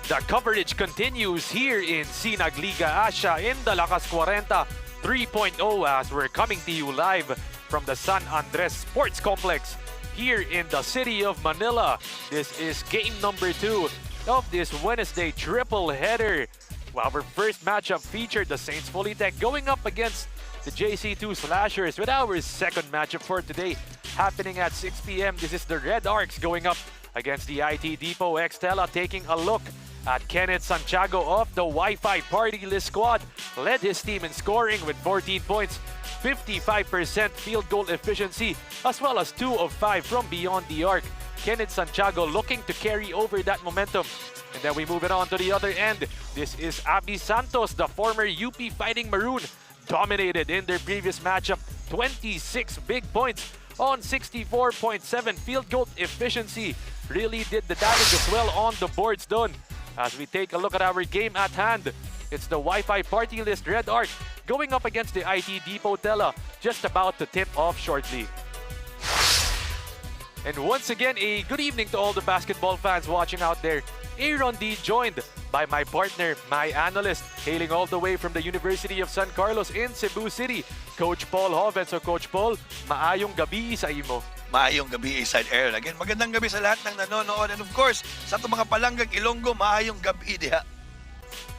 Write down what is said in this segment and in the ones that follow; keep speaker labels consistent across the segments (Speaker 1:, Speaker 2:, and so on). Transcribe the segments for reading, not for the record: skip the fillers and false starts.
Speaker 1: The coverage continues here in Sinag, Liga, Asya in the LakasKwarenta 3.0 as we're coming to you live from the San Andres Sports Complex here in the city of Manila. This is game number 2 of this Wednesday triple header. Our first matchup featured the Saints Polytech going up against the JC2 Slashers, with our second matchup for today happening at 6 p.m. This is the Red Arcs going up against the IT Depot X TELA, taking a look at Kenneth Santiago of the Wi-Fi Partylist squad. Led his team in scoring with 14 points, 55% field goal efficiency, as well as 2 of 5 from beyond the arc. Kenneth Santiago looking to carry over that momentum. And then we move it on to the other end. This is Abby Santos, the former UP Fighting Maroon, dominated in their previous matchup. 26 big points on 64.7 field goal efficiency. Really did the damage as well on the boards done. As we take a look at our game at hand, it's the Wi-Fi Partylist Red Arc going up against the IT Depot TELA, just about to tip off shortly. And once again, a good evening to all the basketball fans watching out there. Aaron D joined by my partner, my analyst, hailing all the way from the University of San Carlos in Cebu City, Coach Paul Hoven. So Coach Paul, maayong gabi sa imo.
Speaker 2: Maayong gabi, Side Aaron. Again, magandang gabi sa lahat ng nanonood. And of course, sa itong mga palanggang Ilonggo, maayong gabi diha.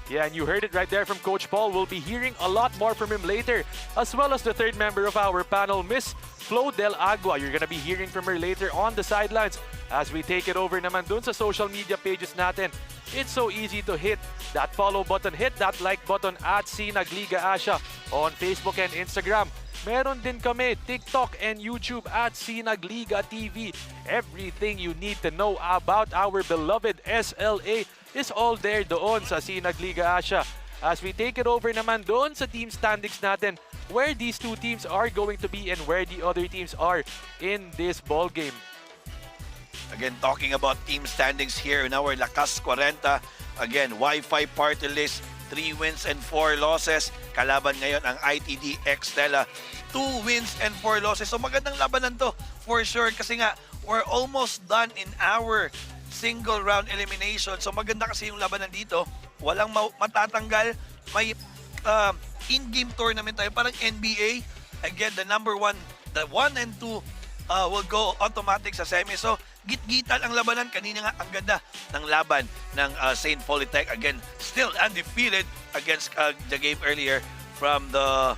Speaker 1: Yeah, and you heard it right there from Coach Paul. We'll be hearing a lot more from him later, as well as the third member of our panel, Miss Flo Del Agua. You're gonna be hearing from her later on the sidelines as we take it over naman dun sa social media pages natin. It's so easy to hit that follow button, hit that like button at SinagLiga Asya on Facebook and Instagram. Meron din kami TikTok and YouTube at SinagLiga TV. Everything you need to know about our beloved SLA is all there doon sa SinagLiga Asya. As we take it over naman doon sa team standings natin, where these two teams are going to be and where the other teams are in this ball game.
Speaker 2: Again, talking about team standings here in our LakasKwarenta. Again, Wi-Fi Partylist, 3 wins and 4 losses. Kalaban ngayon ang ITD X TELA, 2 wins and 4 losses. So magandang labanan to for sure kasi nga we're almost done in our single round elimination. So maganda kasi yung labanan dito. Walang matatanggal. May in-game tournament tayo, parang NBA. Again, the number 1, the 1 and 2 will go automatic sa semi. So git-gitan ang labanan. Kanina nga ang ganda ng laban ng Saint Polytech. Again, still undefeated against the game earlier from the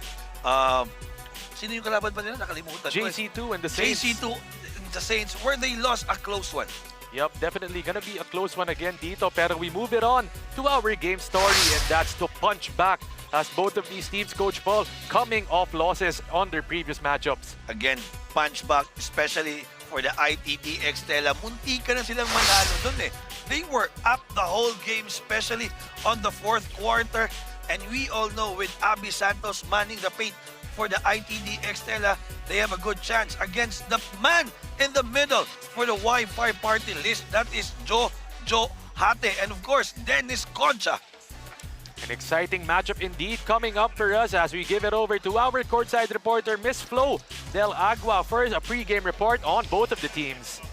Speaker 2: sino yung kalaban pa nila? Nakalimutan.
Speaker 1: JC2 and the Saints.
Speaker 2: JC2 and the Saints, where they lost a close one.
Speaker 1: Yep, definitely gonna be a close one again dito. Pero we move it on to our game story, and that's to punch back as both of these teams, Coach Paul, coming off losses on their previous matchups.
Speaker 2: Again, punch back, especially for the ITDX TELA. Munti ka na silang manalo dun eh. They were up the whole game, especially on the 4th quarter. And we all know with Abby Santos manning the paint for the ITDX TELA, they have a good chance against the man in the middle for the Wi-Fi Partylist. That is Joe Hate. And of course, Dennis Concha.
Speaker 1: An exciting matchup indeed coming up for us as we give it over to our courtside reporter, Miss Flo Del Agua, for a pre-game report on both of the teams.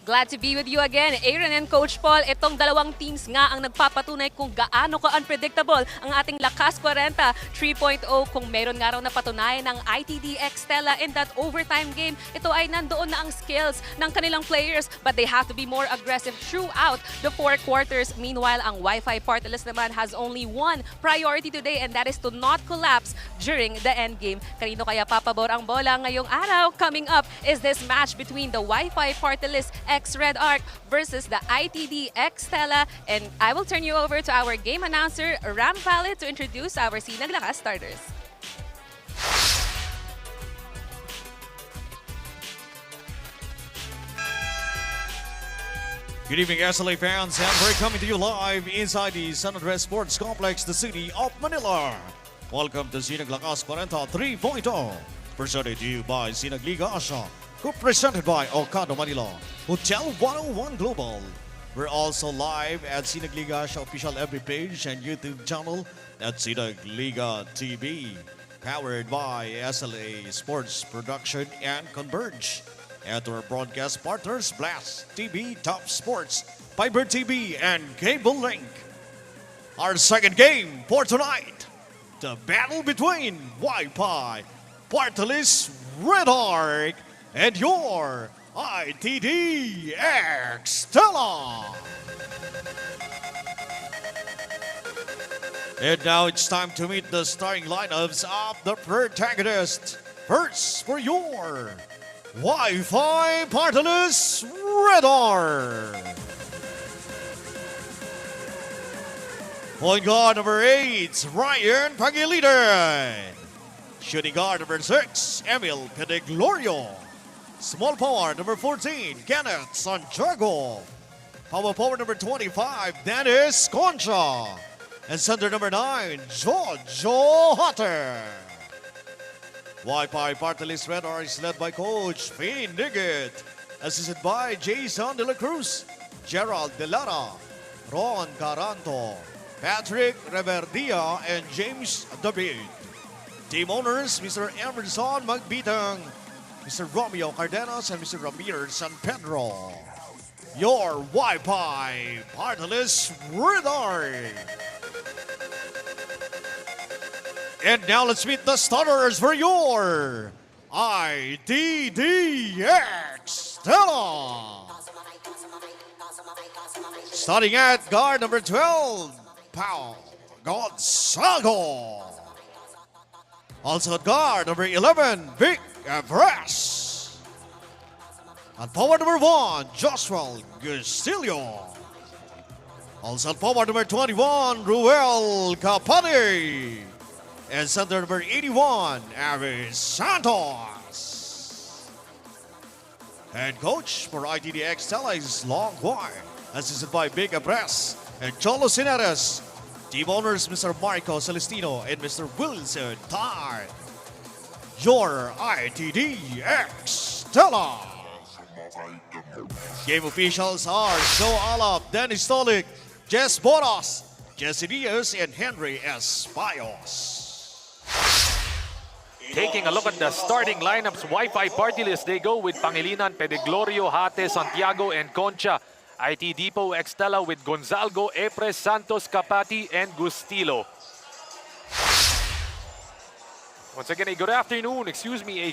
Speaker 3: Glad to be with you again, Aaron and Coach Paul. Itong dalawang teams nga ang nagpapatunay kung gaano ka-unpredictable ang ating Lakas 40 3.0. Kung meron nga raw napatunayan ng ITDX TELA in that overtime game, ito ay nandoon na ang skills ng kanilang players, but they have to be more aggressive throughout the 4 quarters. Meanwhile, ang Wi-Fi Partylist naman has only one priority today, and that is to not collapse during the end game. Kanino kaya papabor ang bola ngayong araw? Coming up is this match between the Wi-Fi Partylist X Red ARK versus the ITD X TELA, and I will turn you over to our game announcer Ram Valle to introduce our SinagLakas starters.
Speaker 4: Good evening, SLA fans, and we're coming to you live inside the San Andres Sports Complex, the city of Manila. Welcome to SinagLakasKwarenta 3.0, presented to you by SinagLakasKwarenta, co-presented by Okado Manila, Hotel 101 Global. We're also live at SinagLakasKwarenta official FB page and YouTube channel at SinagLakasKwarenta TV, powered by SLA Sports Production and Converge. And to our broadcast partners, Blast TV, Top Sports, Fiber TV, and Cable Link. Our second game for tonight, the battle between Wi-Fi Partylist Red ARK and your ITDX TELA. And now it's time to meet the starting lineups of the protagonists. First, for your Wi-Fi Partylist Red ARK. Point guard number 8, Ryan Pagilitan. Shooting guard number 6, Emil Pedeglorio. Small forward number 14, Kenneth Santiago. Power forward number 25, Dennis Concha. And center number 9, Jojo Hutter. Wi-Fi Partylist Red ARK is led by Coach Finn Niggett, assisted by Jason De La Cruz, Gerald De Lara, Ron Caranto, Patrick Reverdia, and James David. Team owners, Mr. Emerson Magbitang, Mr. Romeo Cardenas, and Mr. Ramir San Pedro. Your Wi-Fi Partylist Red ARK. And now let's meet the starters for your ITDX TELA. Starting at guard number 12, Pao Gonzago. Also at guard number 11, Vic Evres. At forward number 1, Joshua Gustilio. Also at forward number 21, Ruel Capati. And center number 81, Avis Santos. Head coach for ITDX TELA is Long Juan, assisted by Big Abres and Cholo Cineres. Team owners, Mr. Marco Celestino and Mr. Wilson Tart. Your ITDX TELA. Game officials are Joe Alap, Dennis Stolik, Jess Boras, Jesse Diaz, and Henry Espayos.
Speaker 1: Taking a look at the starting lineups, Wi-Fi Partylist, they go with Pangilinan, Pedeglorio, Hate, Santiago, and Concha. IT Depot X TELA with Gonzalgo, Epres, Santos, Capati, and Gustilo. Once again, a good afternoon, a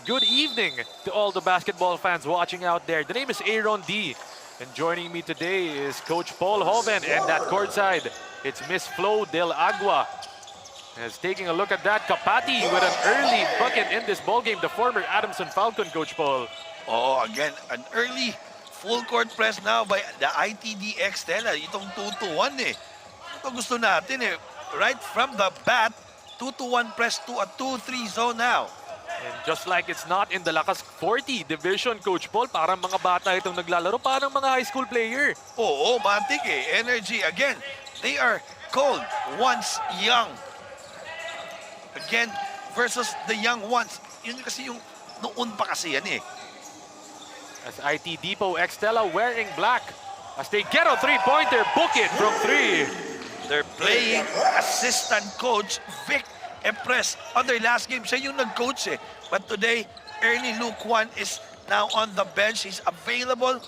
Speaker 1: good evening to all the basketball fans watching out there. The name is Aaron D. And joining me today is Coach Paul Hoven, and that courtside, it's Miss Flo Del Agua. As taking a look at that, Capati with an early bucket in this ballgame, the former Adamson Falcon, Coach Paul.
Speaker 2: Oh, again, an early full court press now by the ITDX TELA. Itong 2-1 eh. Ito gusto natin eh. Right from the bat, 2-1 press to a 2-3 zone now.
Speaker 1: And just like it's not in the Lakas 40 division, Coach Paul, parang mga bata itong naglalaro, parang mga high school player.
Speaker 2: Oo, matik eh. Energy. Again, they are cold, once young. Again, versus the young ones. Yun kasi yung noon pa kasi yan eh.
Speaker 1: As IT Depot X TELA wearing black. As they get a three-pointer, book it from 3.
Speaker 2: They're playing assistant coach Vic Epres. On their last game, siya yung nag-coach eh. But today, Ernie Luke Juan is now on the bench. He's available.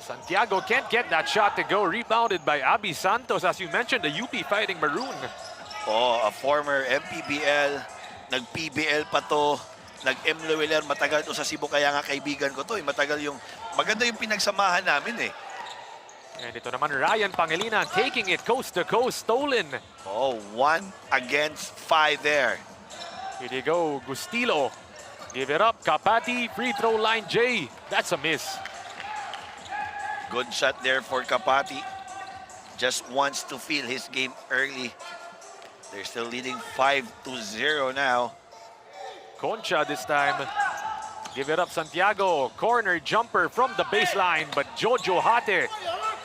Speaker 1: Santiago can't get that shot to go. Rebounded by Abby Santos. As you mentioned, the UP Fighting Maroon.
Speaker 2: Oh, a former MPBL, nag-PBL pa to, nag-MLWL, matagal to sa Cebu, kaya nga kaibigan ko to. Maganda yung pinagsamahan namin eh.
Speaker 1: And ito naman Ryan Pangilinan taking it coast to coast, stolen.
Speaker 2: Oh, 1 against 5 there.
Speaker 1: Here they go, Gustilo. Give it up, Kapati, free throw line J. That's a miss.
Speaker 2: Good shot there for Kapati. Just wants to feel his game early. They're still leading 5-0 now.
Speaker 1: Concha this time. Give it up, Santiago. Corner jumper from the baseline, but Jojo Hate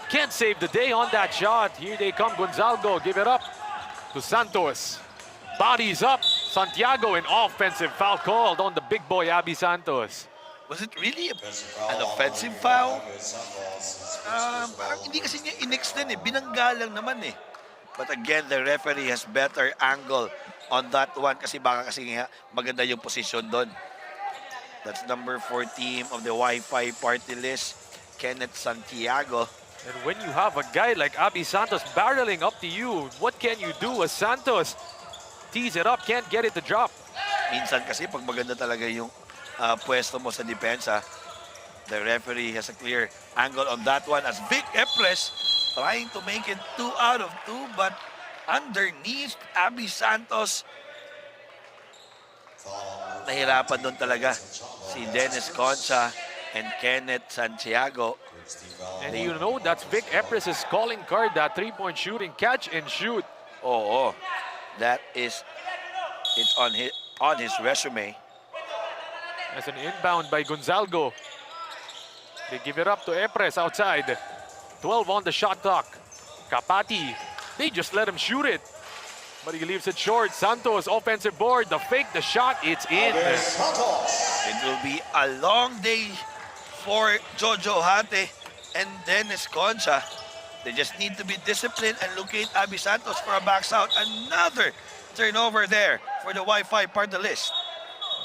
Speaker 1: can't save the day on that shot. Here they come, Gonzalgo. Give it up to Santos. Bodies up. Santiago, an offensive foul called on the big boy, Abby Santos.
Speaker 2: Was it really an offensive foul? Parang hindi kasi niya in-extend eh. Binangga lang naman eh. But again, the referee has better angle on that one kasi baka kasi nga maganda yung position doon. That's number 4 team of the Wi-Fi party list, Kenneth Santiago.
Speaker 1: And when you have a guy like Abby Santos barreling up to you, what can you do as Santos tees it up, can't get it to drop?
Speaker 2: Minsan kasi pag maganda talaga yung pwesto mo sa depensa, the referee has a clear angle on that one as Vic Epres trying to make it 2 out of 2, but underneath, Abby Santos, nahirapan doon talaga si Dennis Concha and Kenneth Santiago.
Speaker 1: And you know that's Vic Epres' calling card, that three-point shooting, catch and shoot.
Speaker 2: Oo, that is, it's on his resume.
Speaker 1: As an inbound by Gonzalgo. They give it up to Epres outside. 12 on the shot clock. Kapati, they just let him shoot it. But he leaves it short. Santos, offensive board, the fake, the shot, it's in.
Speaker 2: It will be a long day for Jojo Hate and Dennis Concha. They just need to be disciplined and locate Abby Santos for a backs out. Another turnover there for the Wi-Fi party list.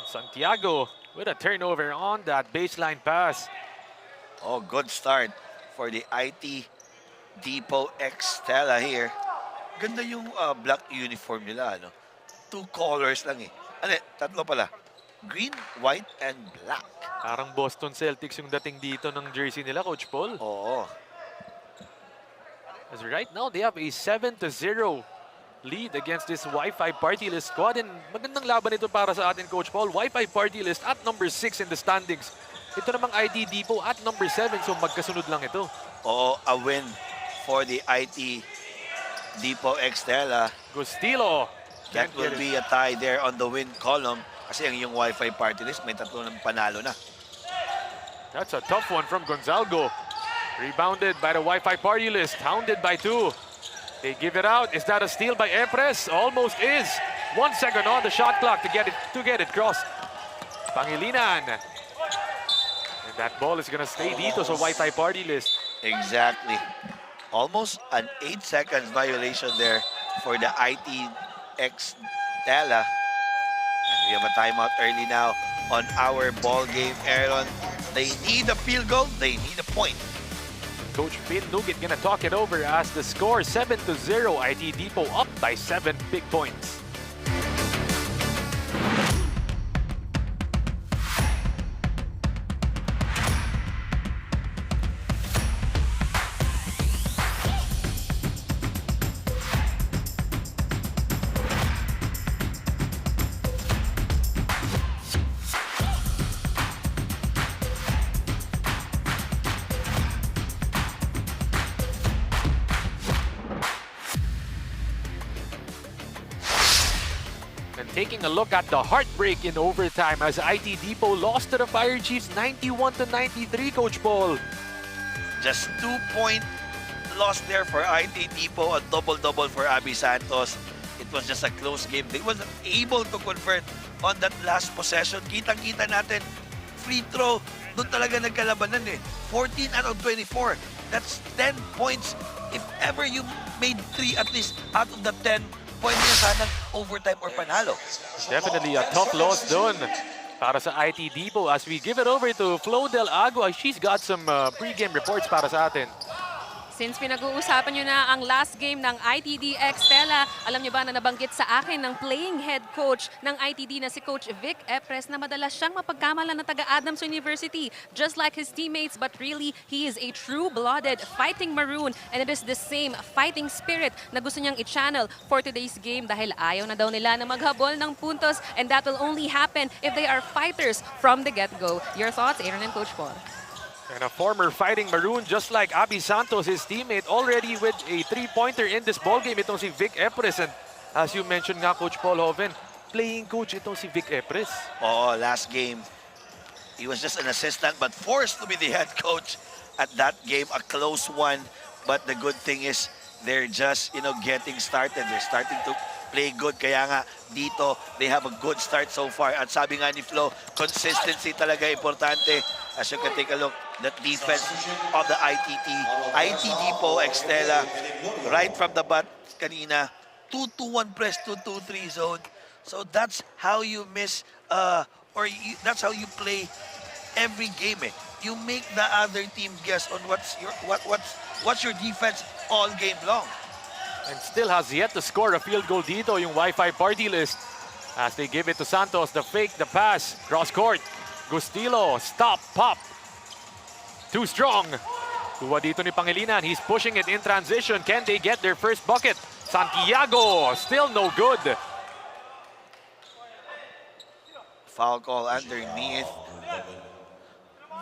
Speaker 1: Santiago with a turnover on that baseline pass.
Speaker 2: Oh, good start for the IT Depot X TELA here. Ganda yung black uniform nila, ano? 2 colors lang eh. Ano, 3 pala. Green, white, and black.
Speaker 1: Parang Boston Celtics yung dating dito ng jersey nila, Coach Paul.
Speaker 2: Oo.
Speaker 1: As right now, they have a 7-0 lead against this Wi-Fi party list squad. And magandang laban ito para sa atin, Coach Paul. Wi-Fi party list at number 6 in the standings. Ito namang IT Depot at number 7, so magkasunod lang ito.
Speaker 2: Oo, a win for the IT Depot X TELA.
Speaker 1: Gustilo.
Speaker 2: That will be a tie there on the win column. Kasi ang yung Wi-Fi party list, may 3 ng panalo na.
Speaker 1: That's a tough one from Gonzalgo. Rebounded by the Wi-Fi party list. Hounded by 2. They give it out. Is that a steal by Epres? Almost is. 1 second on the shot clock to get it crossed. Pangilinan. And that ball is gonna stay dito sa Wi-Fi party list.
Speaker 2: Exactly. Almost an 8 seconds violation there for the ITX TELA. And we have a timeout early now on our ball game, Aaron. They need a field goal. They need a point.
Speaker 1: Coach Finn Nugget gonna talk it over as the score 7-0. IT Depot up by 7 big points. Taking a look at the heartbreak in overtime as IT Depot lost to the Fire Chiefs 91-93, Coach Paul.
Speaker 2: Just 2-point loss there for IT Depot, a double-double for Abby Santos. It was just a close game. They wasn't able to convert on that last possession. Kitang-kita natin, free throw, doon talaga nagkalabanan eh. 14 out of 24. That's 10 points. If ever you made 3 at least out of the 10, pwede na sanang overtime or panalo.
Speaker 1: Definitely a tough loss dun. para sa IT Depot as we give it over to Flo Del Agua. She's got some pre-game reports para sa atin.
Speaker 3: Since pinag-uusapan nyo na ang last game ng ITDX TELA, alam nyo ba na nabanggit sa akin ng playing head coach ng ITD na si Coach Vic Epres na madalas siyang mapagkamalan na taga-Adams University, just like his teammates, but really, he is a true-blooded fighting Maroon, and it is the same fighting spirit na gusto niyang i-channel for today's game dahil ayaw na daw nila na maghabol ng puntos, and that will only happen if they are fighters from the get-go. Your thoughts, Aaron and Coach Paul?
Speaker 1: And a former fighting Maroon, just like Abby Santos, his teammate, already with a three-pointer in this ballgame. Itong si Vic Epres. And as you mentioned nga, Coach Paul Hoven, playing coach itong si Vic Epres.
Speaker 2: Oh, last game, he was just an assistant but forced to be the head coach at that game, a close one. But the good thing is they're just, getting started. They're starting to play good. Kaya nga, dito, they have a good start so far. At sabi nga ni Flo, consistency talaga importante. As you can take a look, the defense of the IT Depot x TELA, right from the bat kanina, 2-2-1 press, 2-2-3 zone. So that's how you miss, that's how you play every game. You make the other team guess on what's your defense all game long.
Speaker 1: And still has yet to score a field goal dito yung Wi-Fi party list. As they give it to Santos, the fake, the pass, cross court. Gustilo, stop, pop. Too strong. Tuwa dito ni Pangilinan. He's pushing it in transition. Can they get their first bucket? Santiago, still no good.
Speaker 2: Foul call underneath.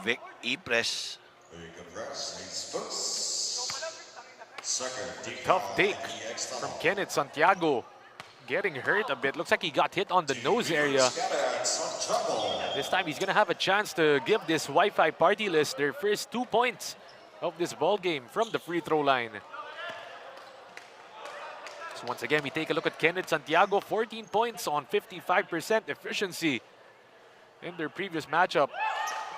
Speaker 2: Vic Epres.
Speaker 1: Tough take from Kenneth Santiago. Getting hurt a bit. Looks like he got hit on the nose area. This time he's gonna have a chance to give this Wi-Fi party list their first 2 points of this ball game from the free throw line. So once again, we take a look at Kenneth Santiago, 14 points on 55% efficiency in their previous matchup,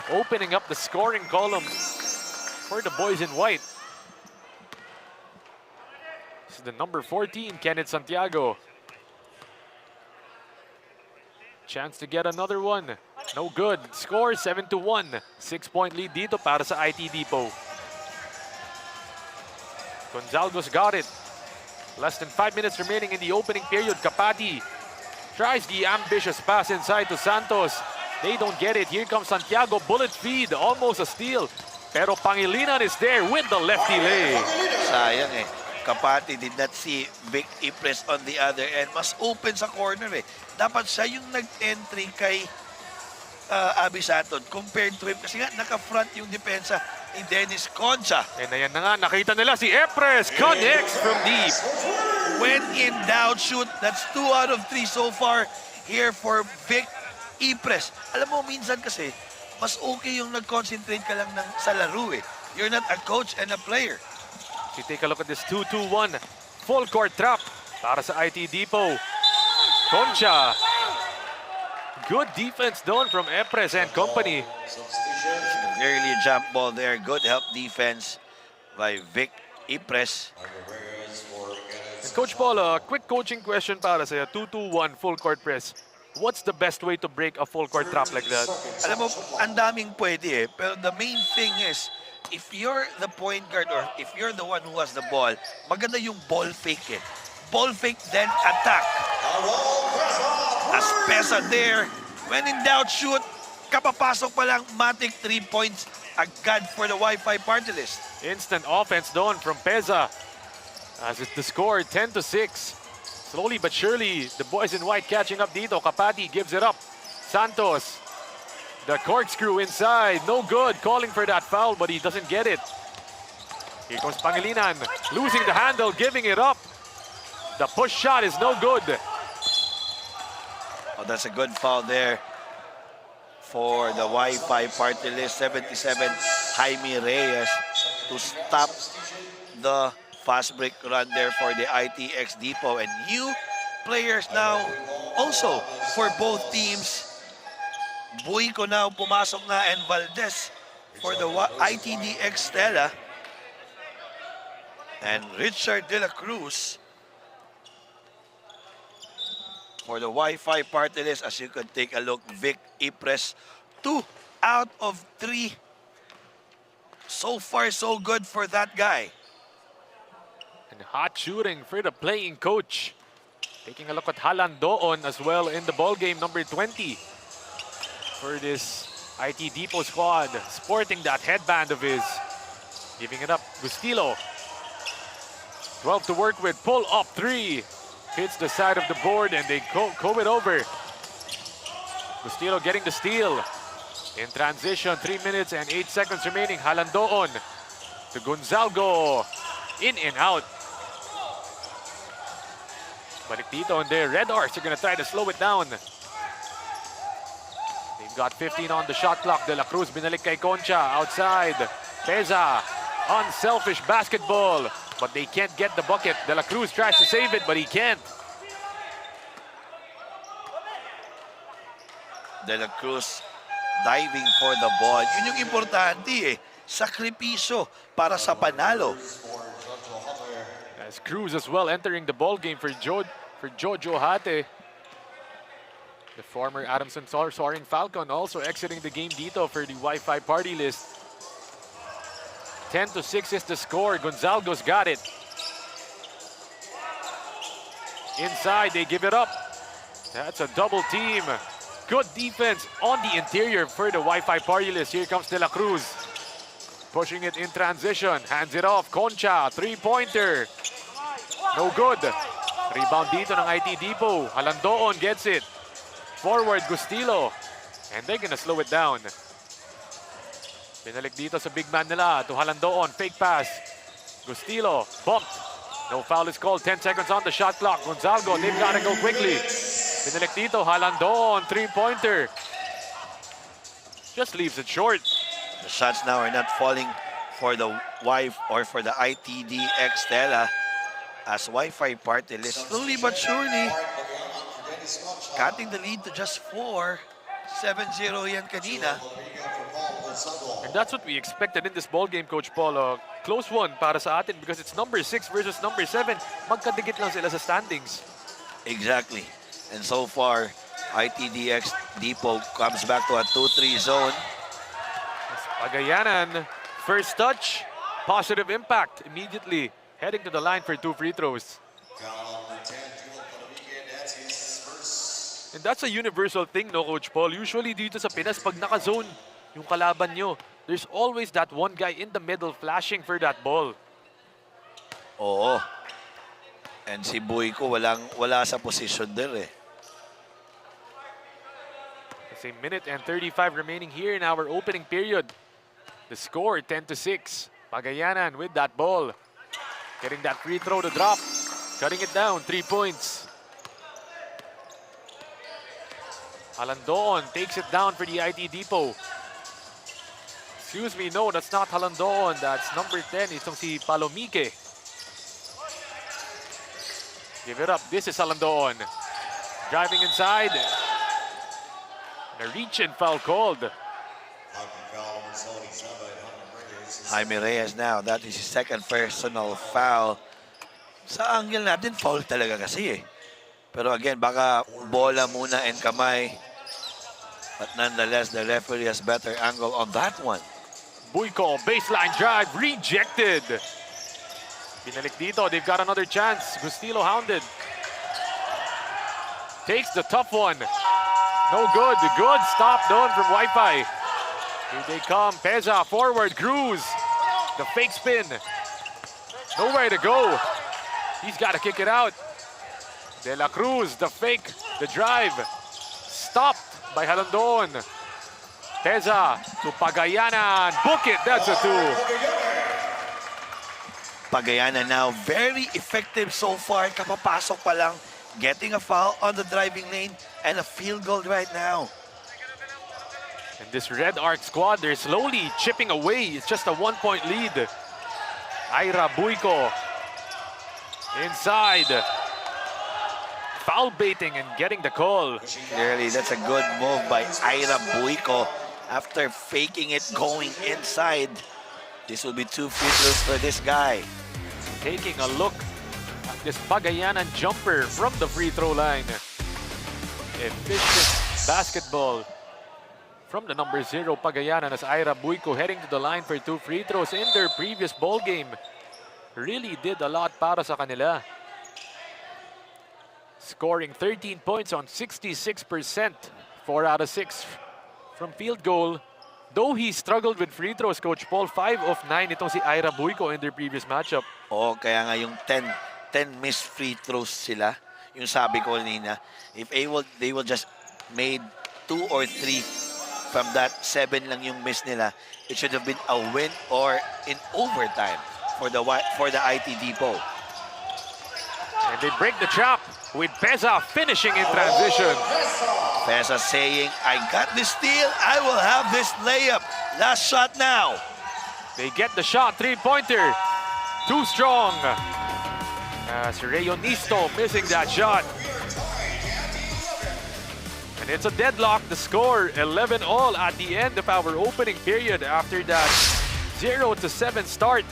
Speaker 1: opening up the scoring column for the boys in white. This is the number 14, Kenneth Santiago. Chance to get another one. No good. Score 7-1. 6-point lead dito para sa IT Depot. Gonzalez got it. Less than 5 minutes remaining in the opening period. Kapati tries the ambitious pass inside to Santos. They don't get it. Here comes Santiago. Bullet feed. Almost a steal. Pero Pangilinan is there with the lefty lay.
Speaker 2: Sayang Kapati did not see Vic Epres on the other end. Mas open sa corner Dapat siya yung nag-entry kay Abby Santos compared to him. Kasi nga, naka-front yung depensa ni Dennis Concha.
Speaker 1: And ayan na nga, nakita nila si Epres. Connects from deep.
Speaker 2: When in doubt, shoot. That's 2 out of 3 so far here for Vic Epres. Alam mo, minsan kasi, mas okay yung nag-concentrate ka lang sa laro You're not a coach and a player.
Speaker 1: If you take a look at this 2-2-1 full court trap para sa IT Depot. Concha. Good defense done from Epres and company.
Speaker 2: Early jump ball there. Good help defense by Vic Epres.
Speaker 1: And Coach Paul, a quick coaching question para sa 2-2-1 full court press. What's the best way to break a full court trap like that?
Speaker 2: Alam mo, ang daming pwede Pero the main thing is, if you're the point guard or if you're the one who has the ball, maganda yung ball fake Ball fake, then attack. Aspesa there. When in doubt, shoot. Kapapasok pa lang, matic 3 points agad for the Wi-Fi party list.
Speaker 1: Instant offense done from Peza. As it's the score, 10-6. Slowly but surely, the boys in white catching up dito. Kapati gives it up. Santos. The corkscrew inside. No good. Calling for that foul, but he doesn't get it. Here comes Pangilinan. Losing the handle, giving it up. The push shot is no good.
Speaker 2: Oh, that's a good foul there for the Wi-Fi party list. 77, Jaime Reyes to stop the fast break run there for the ITX Depot. And new players now also for both teams. Buico now pumasok na and Valdez for the ITDX TELA. And Richard De La Cruz for the Wi-Fi party list. As you can take a look, Vic Ypres, 2 out of 3. So far, so good for that guy.
Speaker 1: And hot shooting for the playing coach. Taking a look at Halandoon as well in the ball game, number 20 for this IT Depot squad, sporting that headband of his. Giving it up, Gustilo. 12 to work with, pull up 3. Hits the side of the board and they go it over. Gustilo getting the steal. In transition, 3 minutes and 8 seconds remaining. Halandoon to Gonzalgo. In and out. Balik dito and the Red Arcs are going to try to slow it down. They've got 15 on the shot clock. De La Cruz binalik kay Concha outside. Peza, unselfish basketball. But they can't get the bucket. De La Cruz tries to save it, but he can't.
Speaker 2: De La Cruz diving for the ball. Yun yung importante eh. Sakripisyo para sa panalo.
Speaker 1: As Cruz as well entering the ball game for Jojo Hate. The former Adamson Soaring Falcon also exiting the game dito for the Wi-Fi party list. 10-6 is the score. Gonzalgo's got it. Inside, they give it up. That's a double team. Good defense on the interior for the Wi-Fi party list. Here comes De La Cruz. Pushing it in transition. Hands it off. Concha, three-pointer. No good. Rebound dito ng IT Depot. Halandoon gets it. Forward, Gustilo. And they're gonna slow it down. Binalik dito sa big man nila to Halandoon. Fake pass. Gustilo bumped. No foul is called. 10 seconds on the shot clock. Gonzalgo, they've got to go quickly. Binalik dito, Halandoon, three-pointer. Just leaves it short.
Speaker 2: The shots now are not falling for the for the ITDX TELA as Wi-Fi party list slowly but surely cutting the lead to just 4. 7-0 yan kanina.
Speaker 1: And that's what we expected in this ball game, Coach Paul. Close one para sa atin because it's number 6 versus number 7. Magkadikit lang sila sa standings.
Speaker 2: Exactly. And so far, ITDX Depot comes back to a 2-3 zone.
Speaker 1: Pagayanan, first touch, positive impact immediately. Heading to the line for 2 free throws. And that's a universal thing, no, Coach Paul? Usually dito sa Pinas, pag naka-zone yung kalaban nyo, there's always that one guy in the middle flashing for that ball.
Speaker 2: Oo. And si Boyko wala sa position there eh.
Speaker 1: It's a minute and 35 remaining here in our opening period. The score, 10-6. Pagayanan with that ball. Getting that free throw to drop. Cutting it down, 3 points. Halandoon takes it down for the IT Depot. Excuse me, no, that's not Halandoon. That's number 10, itong si Palomike. Give it up, this is Halandoon. Driving inside. And a reach-in foul called.
Speaker 2: Jaime Reyes now, that is his second personal foul. Sa angle natin, foul talaga kasi eh. Pero again, baka bola muna and kamay. But nonetheless, the referee has better angle on that one.
Speaker 1: Boyko, baseline drive, rejected. Binalik dito, they've got another chance. Gustilo hounded. Takes the tough one. No good, good stop down from Wi-Fi. Here they come, Peza forward, Cruz. The fake spin. Nowhere to go. He's got to kick it out. De La Cruz, the fake, the drive. Stopped by Halandoon. Peza to Pagayanan. Book it, that's a 2.
Speaker 2: Pagayanan now, very effective so far. Kapapasok pa lang, getting a foul on the driving lane and a field goal right now.
Speaker 1: And this Red Ark squad, they're slowly chipping away. It's just a 1-point lead. Ira Boyko inside. Foul baiting and getting the call.
Speaker 2: Clearly, that's a good move by Ira Boyko after faking it going inside. This will be 2 free throws for this guy.
Speaker 1: Taking a look at this Pagayanan jumper from the free throw line. efficient basketball from the number 0 Pagayanan as Ira Buico heading to the line for 2 free throws in their previous ball game. Really did a lot para sa kanila. Scoring 13 points on 66%, 4 out of 6 from field goal. Though he struggled with free throws, Coach Paul, 5 of 9 itong si Ira Buico in their previous matchup.
Speaker 2: Oo, kaya nga yung 10 missed free throws sila. Yung sabi ko kanina, if they will just made 2 or 3 from that 7 lang yung miss nila, it should have been a win or in overtime for the IT Depot.
Speaker 1: And they break the trap with Peza finishing in transition.
Speaker 2: Pesa saying, I got this steal, I will have this layup. Last shot now.
Speaker 1: They get the shot, 3-pointer. Too strong. As Rayonisto missing that shot. And it's a deadlock. The score, 11-all at the end of our opening period. After that 0-7 start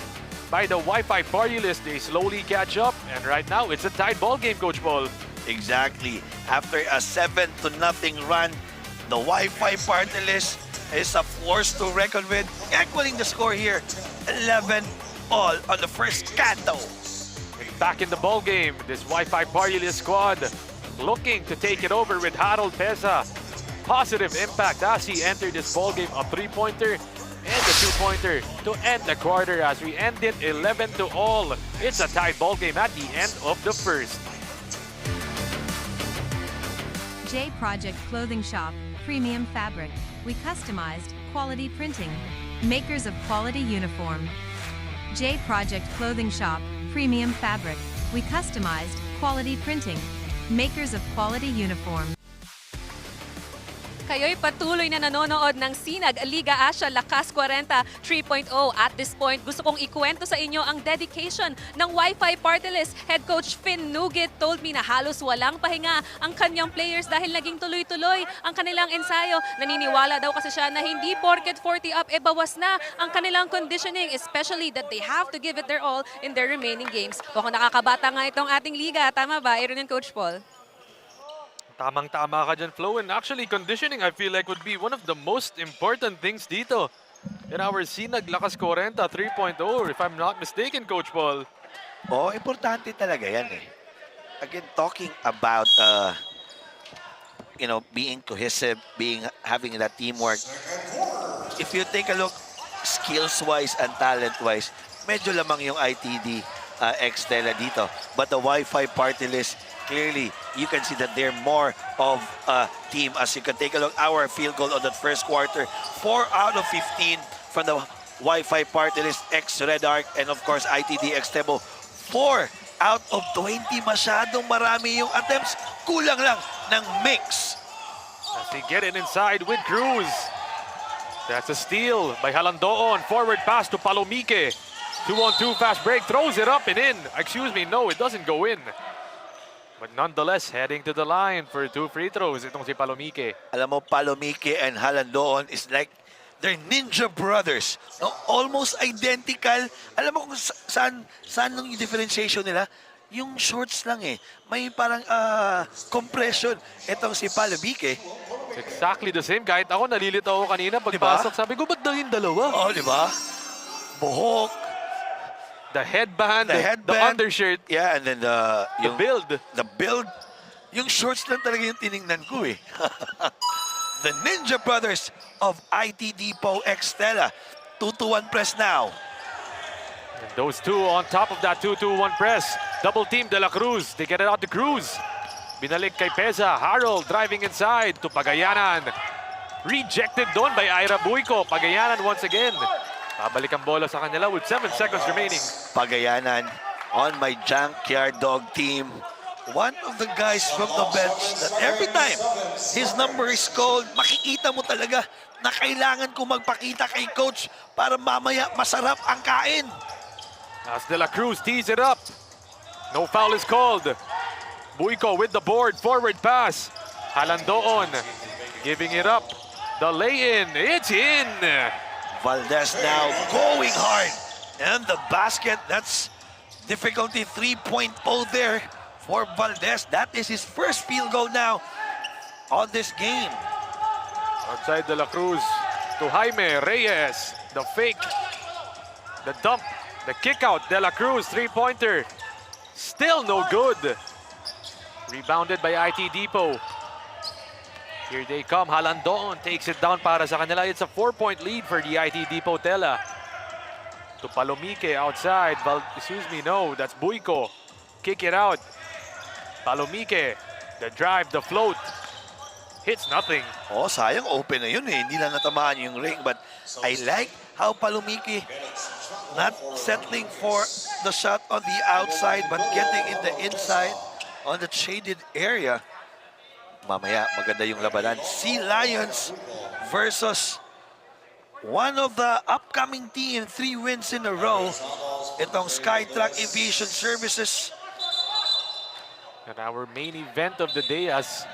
Speaker 1: by the Wi-Fi Partylist, they slowly catch up. And right now, it's a tied ball game, Coach Paul.
Speaker 2: Exactly. After a 7-0 run, the Wi-Fi Partylist is a force to reckon with, equaling the score here, 11-all on the first canto.
Speaker 1: Back in the ball game, this Wi-Fi Partylist squad looking to take it over with Harold Pesa. Positive impact as he entered this ball game, a 3-pointer and a 2-pointer to end the quarter as we end it 11-all. It's a tied ball game at the end of the first.
Speaker 5: J Project Clothing Shop, Premium Fabric. We customized, quality printing. Makers of quality uniform. J Project Clothing Shop, Premium Fabric. We customized, quality printing. Makers of quality uniform.
Speaker 3: Kayo'y patuloy na nanonood ng Sinag, Liga Asya, LakasKwarenta 3.0. At this point, gusto kong ikwento sa inyo ang dedication ng Wi-Fi Partylist. Head Coach Finn Nugget told me na halos walang pahinga ang kanyang players dahil naging tuloy-tuloy ang kanilang ensayo. Naniniwala daw kasi siya na hindi porket 40 up, bawas na ang kanilang conditioning, especially that they have to give it their all in their remaining games. Mukhang nakakabata nga itong ating liga. Tama ba, Aaron and Coach Paul?
Speaker 1: Tamang-tama ka dyan, Flo. And actually, conditioning, I feel like, would be one of the most important things dito in our SinagLakasKwarenta 3.0, if I'm not mistaken, Coach Paul.
Speaker 2: Oh, importante talaga yan eh. Again, talking about, being cohesive, having that teamwork. If you take a look, skills-wise and talent-wise, medyo lamang yung ITD TELA dito. But the Wi-Fi Partylist, clearly, you can see that they're more of a team. As you can take a look, our field goal on that first quarter, 4 out of 15 from the Wi-Fi Partylist X Red Ark, and of course, ITD X Tebo, 4 out of 20. Masyadong marami yung attempts. Kulang lang ng mix.
Speaker 1: As they get it inside with Cruz. That's a steal by Halandoon. Forward pass to Palomike. 2-on-2 fast break, throws it up and in. Excuse me, no, it doesn't go in. But nonetheless, heading to the line for 2 free throws, itong si Palomike.
Speaker 2: Alam mo, Palomike and Halandoon is like they're ninja brothers. No? Almost identical. Alam mo kung saan yung differentiation nila? Yung shorts lang eh. May parang compression. Itong si Palomike.
Speaker 1: It's exactly the same. Kahit ako, nalilito ako kanina pagpasok. Sabi ko, ba't daw yung dalawa?
Speaker 2: Oh, di ba? Buhok.
Speaker 1: The headband, the undershirt.
Speaker 2: Yeah, and then the
Speaker 1: build.
Speaker 2: The build. Yung shorts lang talaga yung tiningnan ko eh. The Ninja Brothers of IT Depot X TELA. 2-1 press now.
Speaker 1: And those two on top of that 2-2-1 press. Double team De La Cruz. They get it out to Cruz. Binalik kay Peza. Harold driving inside to Pagayanan. Rejected doon by Ira Buico. Pagayanan once again. Babalik ang bola sa kanila with 7 seconds remaining.
Speaker 2: Pagayanan on my junkyard dog team. One of the guys from the bench that every time his number is called, makikita mo talaga na kailangan ko magpakita kay coach para mamaya masarap ang kain.
Speaker 1: As De La Cruz tees it up. No foul is called. Buico with the board, forward pass. Halandoon giving it up. The lay-in, it's in.
Speaker 2: Valdez now going hard. And the basket, that's difficulty 3.0 there for Valdez. That is his first field goal now on this game.
Speaker 1: Outside De La Cruz to Jaime Reyes. The fake, the dump, the kick out. De La Cruz, three-pointer. Still no good. Rebounded by IT Depot. Here they come. Halandon takes it down para sa kanila. It's a 4-point lead for the IT Depot TELA. To Palomique outside. No, that's Buico. Kick it out. Palomique. The drive, the float. Hits nothing.
Speaker 2: Oh, sayang open na yun eh. Hindi lang natamaan yung ring. But I like how Palomique not settling for the shot on the outside but getting in the inside on the shaded area. Mamaya, maganda yung labanan. Sea Lions versus one of the upcoming team, 3 wins in a row. Itong Skytrack Aviation Services.
Speaker 1: And our main event of the day as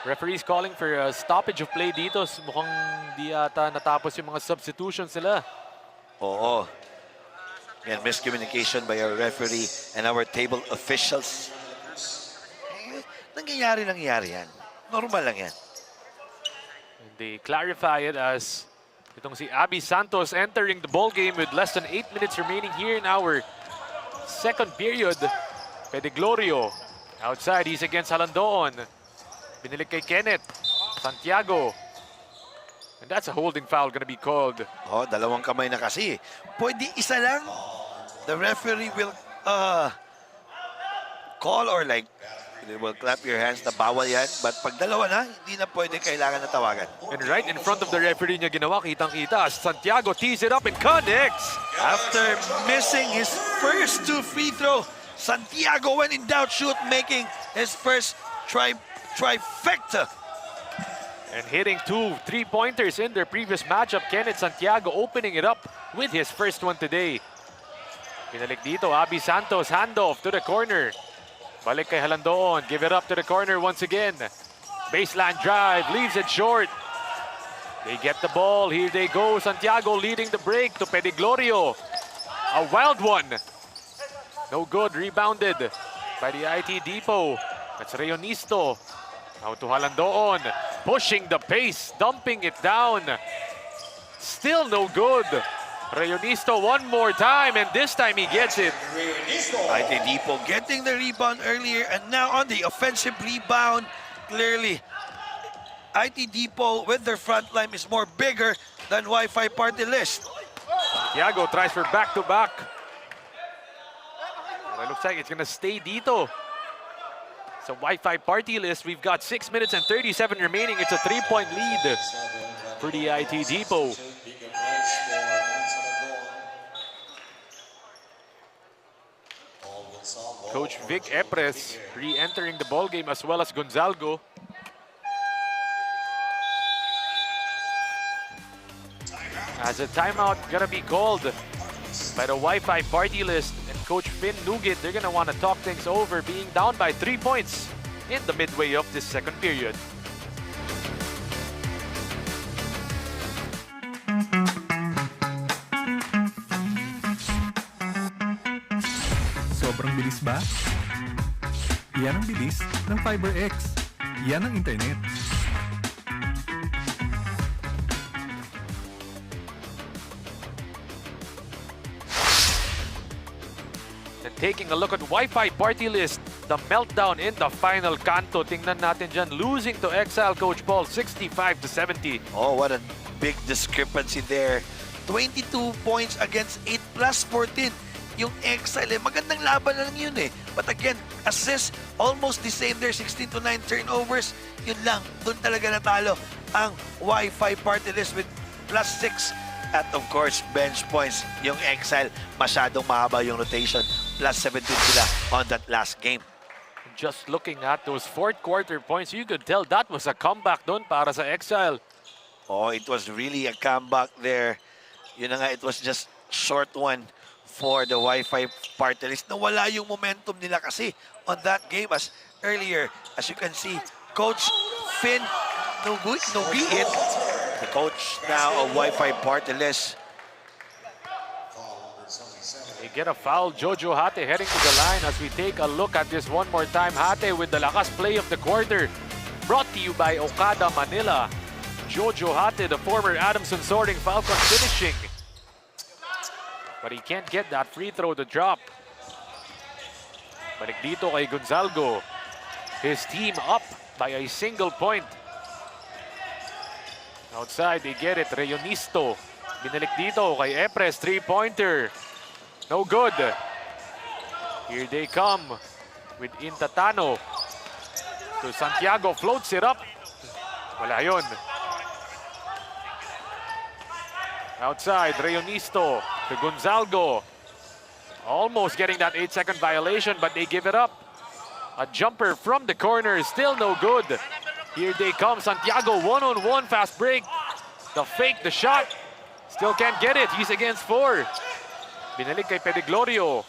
Speaker 1: referees calling for a stoppage of play dito. Mukhang di ata natapos yung mga substitutions nila.
Speaker 2: Oo. Yan, miscommunication by our referee and our table officials. Nangyayari yan. Normal lang yan.
Speaker 1: And they clarify it as itong si Abby Santos entering the ball game with less than 8 minutes remaining here in our second period. Pedeglorio outside, he's against Halandoon. Binilig kay Kenneth. Santiago. And that's a holding foul gonna be called.
Speaker 2: Oh, dalawang kamay na kasi. Pwede isa lang. The referee will call or like, they will clap your hands na bawal yan. But pag dalawa na, hindi na pwede kailangan na tawagan.
Speaker 1: And right in front of the referee niya ginawa, kitang-kita. Santiago tees it up and connects.
Speaker 2: After missing his first 2 free throw, Santiago when in doubt shoot, making his first trifecta.
Speaker 1: And hitting 2 3-pointers in their previous matchup. Kenneth Santiago opening it up with his first one today. Pinalik dito, Abby Santos, handoff to the corner. Balik kay Halandoon, give it up to the corner once again. Baseline drive, leaves it short. They get the ball, here they go. Santiago leading the break to Pedeglorio. A wild one. No good, rebounded by the IT Depot. That's Reonisto. Now to Halandoon, pushing the pace, dumping it down. Still no good. Reonisto one more time, and this time he gets it.
Speaker 2: IT Depot getting the rebound earlier, and now on the offensive rebound, clearly, IT Depot with their front line is more bigger than Wi-Fi Partylist.
Speaker 1: Santiago tries for back-to-back. Well, it looks like it's gonna stay dito. So Wi-Fi Partylist, we've got 6 minutes and 37 remaining. It's a 3-point lead for the IT Depot. Coach Vic Epres re-entering the ball game as well as Gonzalgo. As a timeout gonna be called by the Wi-Fi Partylist and Coach Finn Nugget. They're gonna want to talk things over, being down by 3 points in the midway of this second period.
Speaker 6: Sobrang bilis ba? Yan ang bilis ng FiberX. Yan ang internet.
Speaker 1: And taking a look at Wi-Fi Partylist, the meltdown in the final canto. Tingnan natin dyan, losing to Exile, Coach Paul, 65-70.
Speaker 2: Oh, what a big discrepancy there. 22 points against 8 plus 14. Yung Exile, magandang laban lang yun eh. But again, assists, almost the same there, 16-9 turnovers. Yun lang, dun talaga natalo ang Wi-Fi Partylist with plus 6. At of course, bench points. Yung Exile, masyadong mahaba yung rotation. Plus 17 sila on that last game.
Speaker 1: Just looking at those fourth quarter points, you could tell that was a comeback doon para sa Exile.
Speaker 2: Oh, it was really a comeback there. Yun na nga, it was just short one for the Wi-Fi Partylist. Nawala yung momentum nila kasi on that game as earlier. As you can see, Coach Finn Nugget, the coach now of Wi-Fi Partylist.
Speaker 1: They get a foul. Jojo Hate heading to the line as we take a look at this one more time. Hate with the lakas play of the quarter. brought to you by Okada Manila. Jojo Hate, the former Adamson Soaring Falcon, finishing. But he can't get that free throw to drop. Balik dito kay Gonzalgo. His team up by a single point. Outside, they get it. Reyonisto. Binalik dito kay Epres. Three-pointer. No good. Here they come with Intatano. To Santiago. Floats it up. Wala yun. Outside, Reyonisto to Gonzalgo. Almost getting that 8-second violation, but they give it up. A jumper from the corner, still no good. Here they come, Santiago, one-on-one fast break. The fake, the shot, still can't get it. He's against 4. Binalik kay Pedeglorio.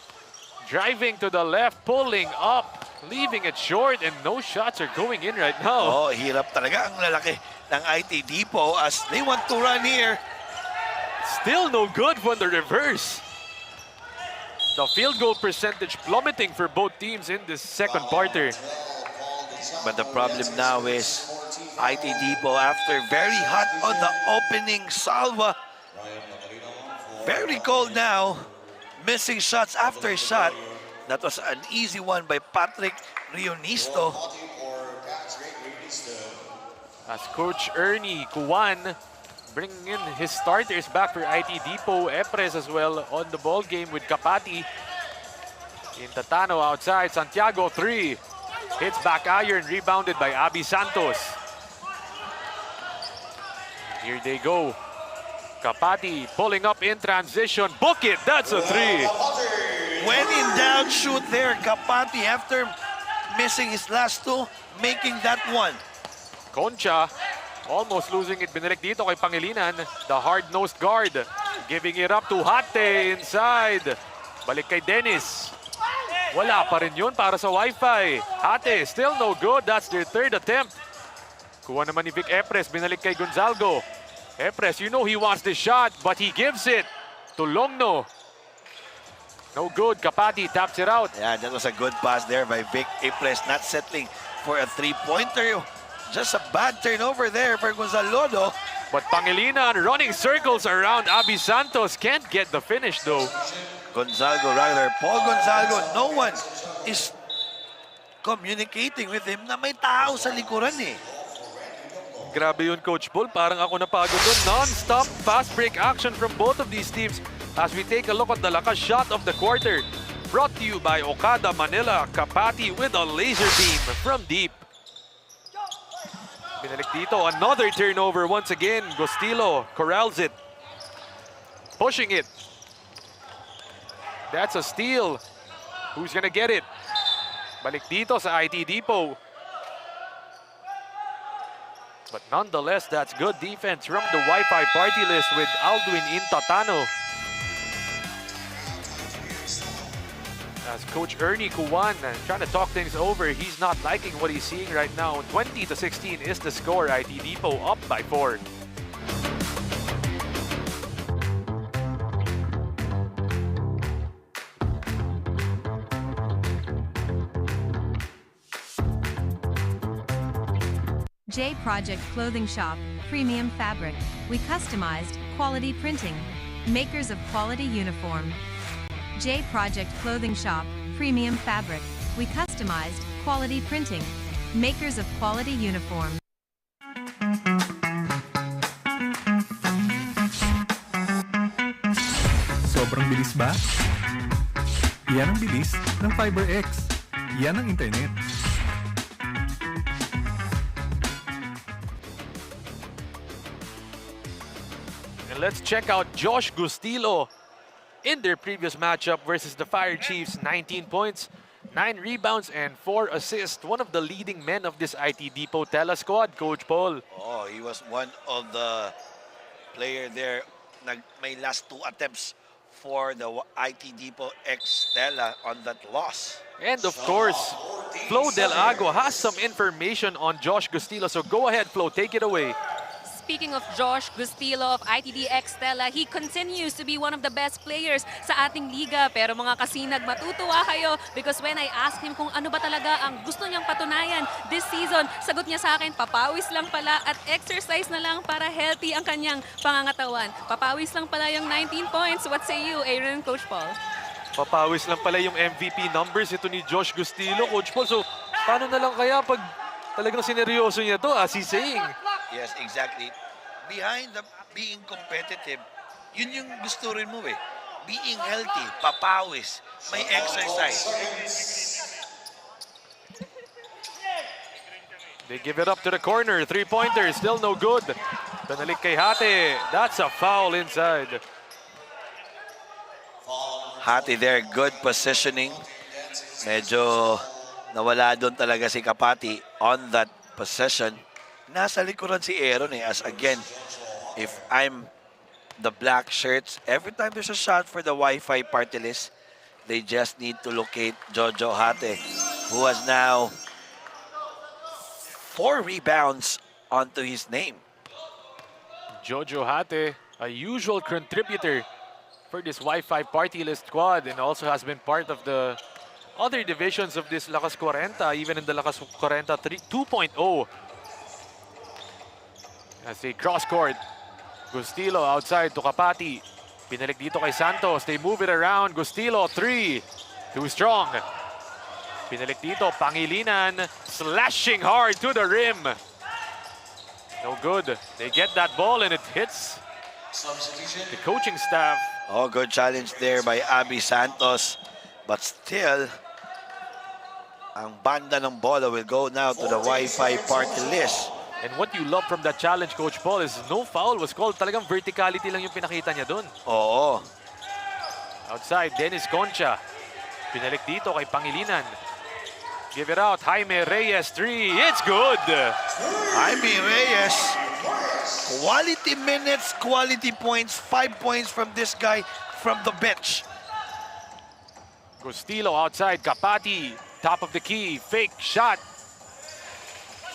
Speaker 1: Driving to the left, pulling up, leaving it short, and no shots are going in right now.
Speaker 2: Oh, hirap talaga ang lalaki ng IT Depot as they want to run here.
Speaker 1: Still no good from the reverse. The field goal percentage plummeting for both teams in this second quarter.
Speaker 2: But the problem now is IT Depot, after very hot on the opening salva, very cold now, missing shots after shot. That was an easy one by Patrick Rionisto.
Speaker 1: As Coach Ernie Kuwan bringing in his starters back for IT Depot. Epres as well on the ball game with Kapati. Intatano outside, Santiago 3. Hits back iron, rebounded by Abby Santos. Here they go. Kapati pulling up in transition. Book it, that's a 3.
Speaker 2: When in doubt, shoot there. Kapati, after missing his last 2, making that one.
Speaker 1: Concha almost losing it. Binalik dito kay Pangilinan. The hard-nosed guard. Giving it up to Hate inside. Balik kay Dennis. Wala pa rin yun para sa Wi-Fi. Hate, still no good. That's their 3rd attempt. Kuha naman ni Vic Epres. Binalik kay Gonzalgo. Epres, you know he wants this shot, but he gives it to Longno. No good. Kapati taps it out.
Speaker 2: Yeah, that was a good pass there by Vic Epres, not settling for a 3-pointer. Just a bad turnover there for Gonzalo.
Speaker 1: But Pangilinan running circles around Abby Santos. Can't get the finish though.
Speaker 2: Gonzalgo, rather, Paul Gonzalgo, no one is communicating with him na may tao sa likuran eh.
Speaker 1: Grabe yun, Coach Paul. Parang ako napagod doon. Non-stop fast break action from both of these teams as we take a look at the lakas shot of the quarter. Brought to you by Okada Manila. Kapati with a laser beam from deep. Binalik dito. Another turnover once again. Gostilo corrals it. Pushing it. That's a steal. Who's gonna get it? Balik dito sa IT Depot. But nonetheless, that's good defense from the Wi-Fi party list with Aldwin Intatano. As Coach Ernie Kuwan trying to talk things over, he's not liking what he's seeing right now. 20-16 is the score. IT Depot up by 4.
Speaker 5: J Project Clothing Shop, Premium Fabric. We customized, quality printing. Makers of quality uniform. J Project Clothing Shop, Premium Fabric. We customized, quality printing. Makers of quality uniform.
Speaker 6: Sobrang bilis ba? Yan ang bilis ng FiberX. Yan ang internet.
Speaker 1: And let's check out Josh Gustilo in their previous matchup versus the Fire Chiefs. 19 points, 9 rebounds, and 4 assists. One of the leading men of this IT Depot TELA squad, Coach Paul.
Speaker 2: Oh, he was one of the player there. May last 2 attempts for the IT Depot X TELA on that loss.
Speaker 1: And of course, Flo Del Ago has some information on Josh Gustilo. So go ahead, Flo, take it away.
Speaker 3: speaking of Josh Gustilo of ITDX TELA, he continues to be one of the best players sa ating liga. Pero mga kasinag, matutuwa kayo because when I asked him kung ano ba talaga ang gusto niyang patunayan this season, sagot niya sa akin, papawis lang pala at exercise na lang para healthy ang kanyang pangangatawan. Papawis lang pala yung 19 points. What say you, Aaron, Coach Paul?
Speaker 1: Papawis lang pala yung MVP numbers ito ni Josh Gustilo, Coach Paul. So, paano na lang kaya pag talagang sineryoso niya to, as he's saying?
Speaker 2: Yes, exactly. Behind the being competitive, yun yung gusto rin mo eh. Being healthy, papawis, may exercise.
Speaker 1: They give it up to the corner. Three-pointer, still no good. Pinalik kay Hate. That's a foul inside.
Speaker 2: Hati there, good positioning. Medyo nawala doon talaga si Kapati on that possession. Nasa likuran si Aaron eh. As again, if I'm the black shirts, every time there's a shot for the Wi-Fi party list, they just need to locate Jojo Hate, who has now 4 rebounds onto his name.
Speaker 1: Jojo Hate, a usual contributor for this Wi-Fi party list squad, and also has been part of the other divisions of this LakasKwarenta, even in the LakasKwarenta 2.0. As a cross-court, Gustilo outside to Kapati. Pinalik dito kay Santos. They move it around. Gustilo, 3. Too strong. Pinalik dito, Pangilinan. Slashing hard to the rim. No good. They get that ball and it hits the coaching staff.
Speaker 2: Oh, good challenge there by Abby Santos. But still, ang banda ng bola will go now to the Wi-Fi party list.
Speaker 1: And what you love from that challenge, Coach Paul, is no foul was called. Talagang verticality lang yung pinakita niya dun.
Speaker 2: Oo.
Speaker 1: Outside, Dennis Concha. Pinalik dito kay Pangilinan. Give it out, Jaime Reyes, 3. It's good!
Speaker 2: Jaime Reyes. Quality minutes, quality points. 5 points from this guy from the bench.
Speaker 1: Gustilo outside, Kapati. Top of the key, fake shot.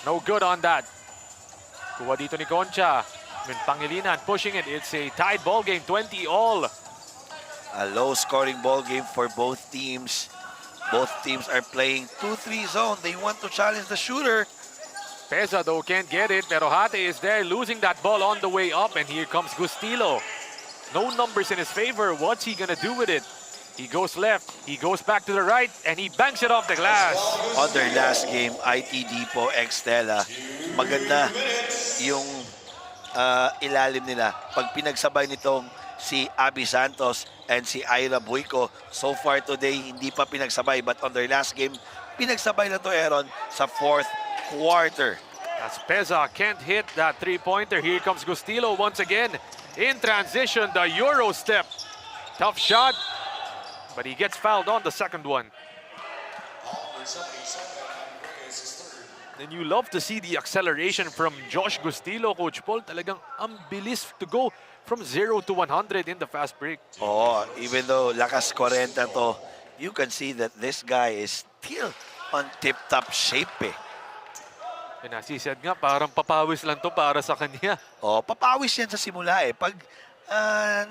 Speaker 1: No good on that. Kuha dito ni Concha. Pangilinan pushing it. It's a tied ball game, 20-all.
Speaker 2: A low-scoring ball game for both teams. Both teams are playing 2-3 zone. They want to challenge the shooter.
Speaker 1: Pesa though can't get it, pero Hate is there losing that ball on the way up, and here comes Gustilo. No numbers in his favor. What's he gonna do with it? He goes left, he goes back to the right, and he banks it off the glass.
Speaker 2: On their last game, ITD po ex TELA, maganda yung ilalim nila. Pag pinagsabay nitong si Abby Santos and si Ira Buico, so far today, hindi pa pinagsabay. But on their last game, pinagsabay na to, Aaron, sa 4th quarter.
Speaker 1: As Pesa can't hit that three-pointer. Here comes Gustilo once again. In transition, the Euro step. Tough shot, but he gets fouled on the second one. And you love to see the acceleration from Josh Gustilo, Coach Paul. Talagang ang bilis to go from 0 to 100 in the fast break.
Speaker 2: Oh, even though LakasKwarenta to, you can see that this guy is still on tip-top shape eh.
Speaker 1: And as he said nga, parang papawis lang to para sa kanya.
Speaker 2: Oh, papawis yan sa simula eh. Pag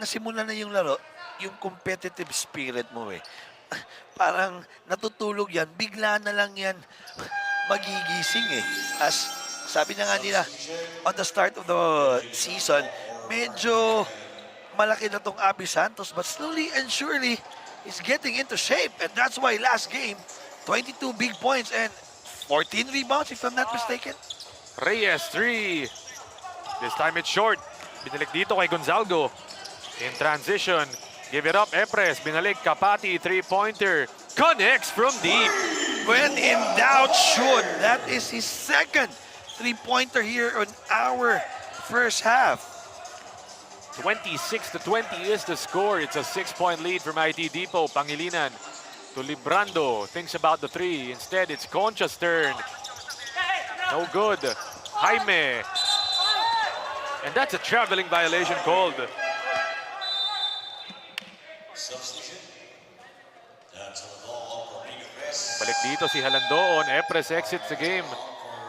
Speaker 2: nasimula na yung laro, yung competitive spirit mo eh. Parang natutulog yan, bigla na lang yan magigising eh. As sabi na nga nila, on the start of the season, medyo malaki na tong Abby Santos, but slowly and surely, he's getting into shape. And that's why last game, 22 big points and 14 rebounds, if I'm not mistaken.
Speaker 1: Reyes, 3. This time it's short. Binalik dito kay Gonzalgo. In transition, give it up, Epres. Binalik, Kapati, three-pointer. Connects from deep.
Speaker 2: When in doubt, shoot. That is his second three-pointer here on our first half.
Speaker 1: 26-20 is the score. It's a 6-point lead from IT Depot. Pangilinan to Librando. Thinks about the three. Instead, it's Concha's turn. No good. Jaime. And that's a traveling violation called. Balik dito si Halandoon. Epres exits the game.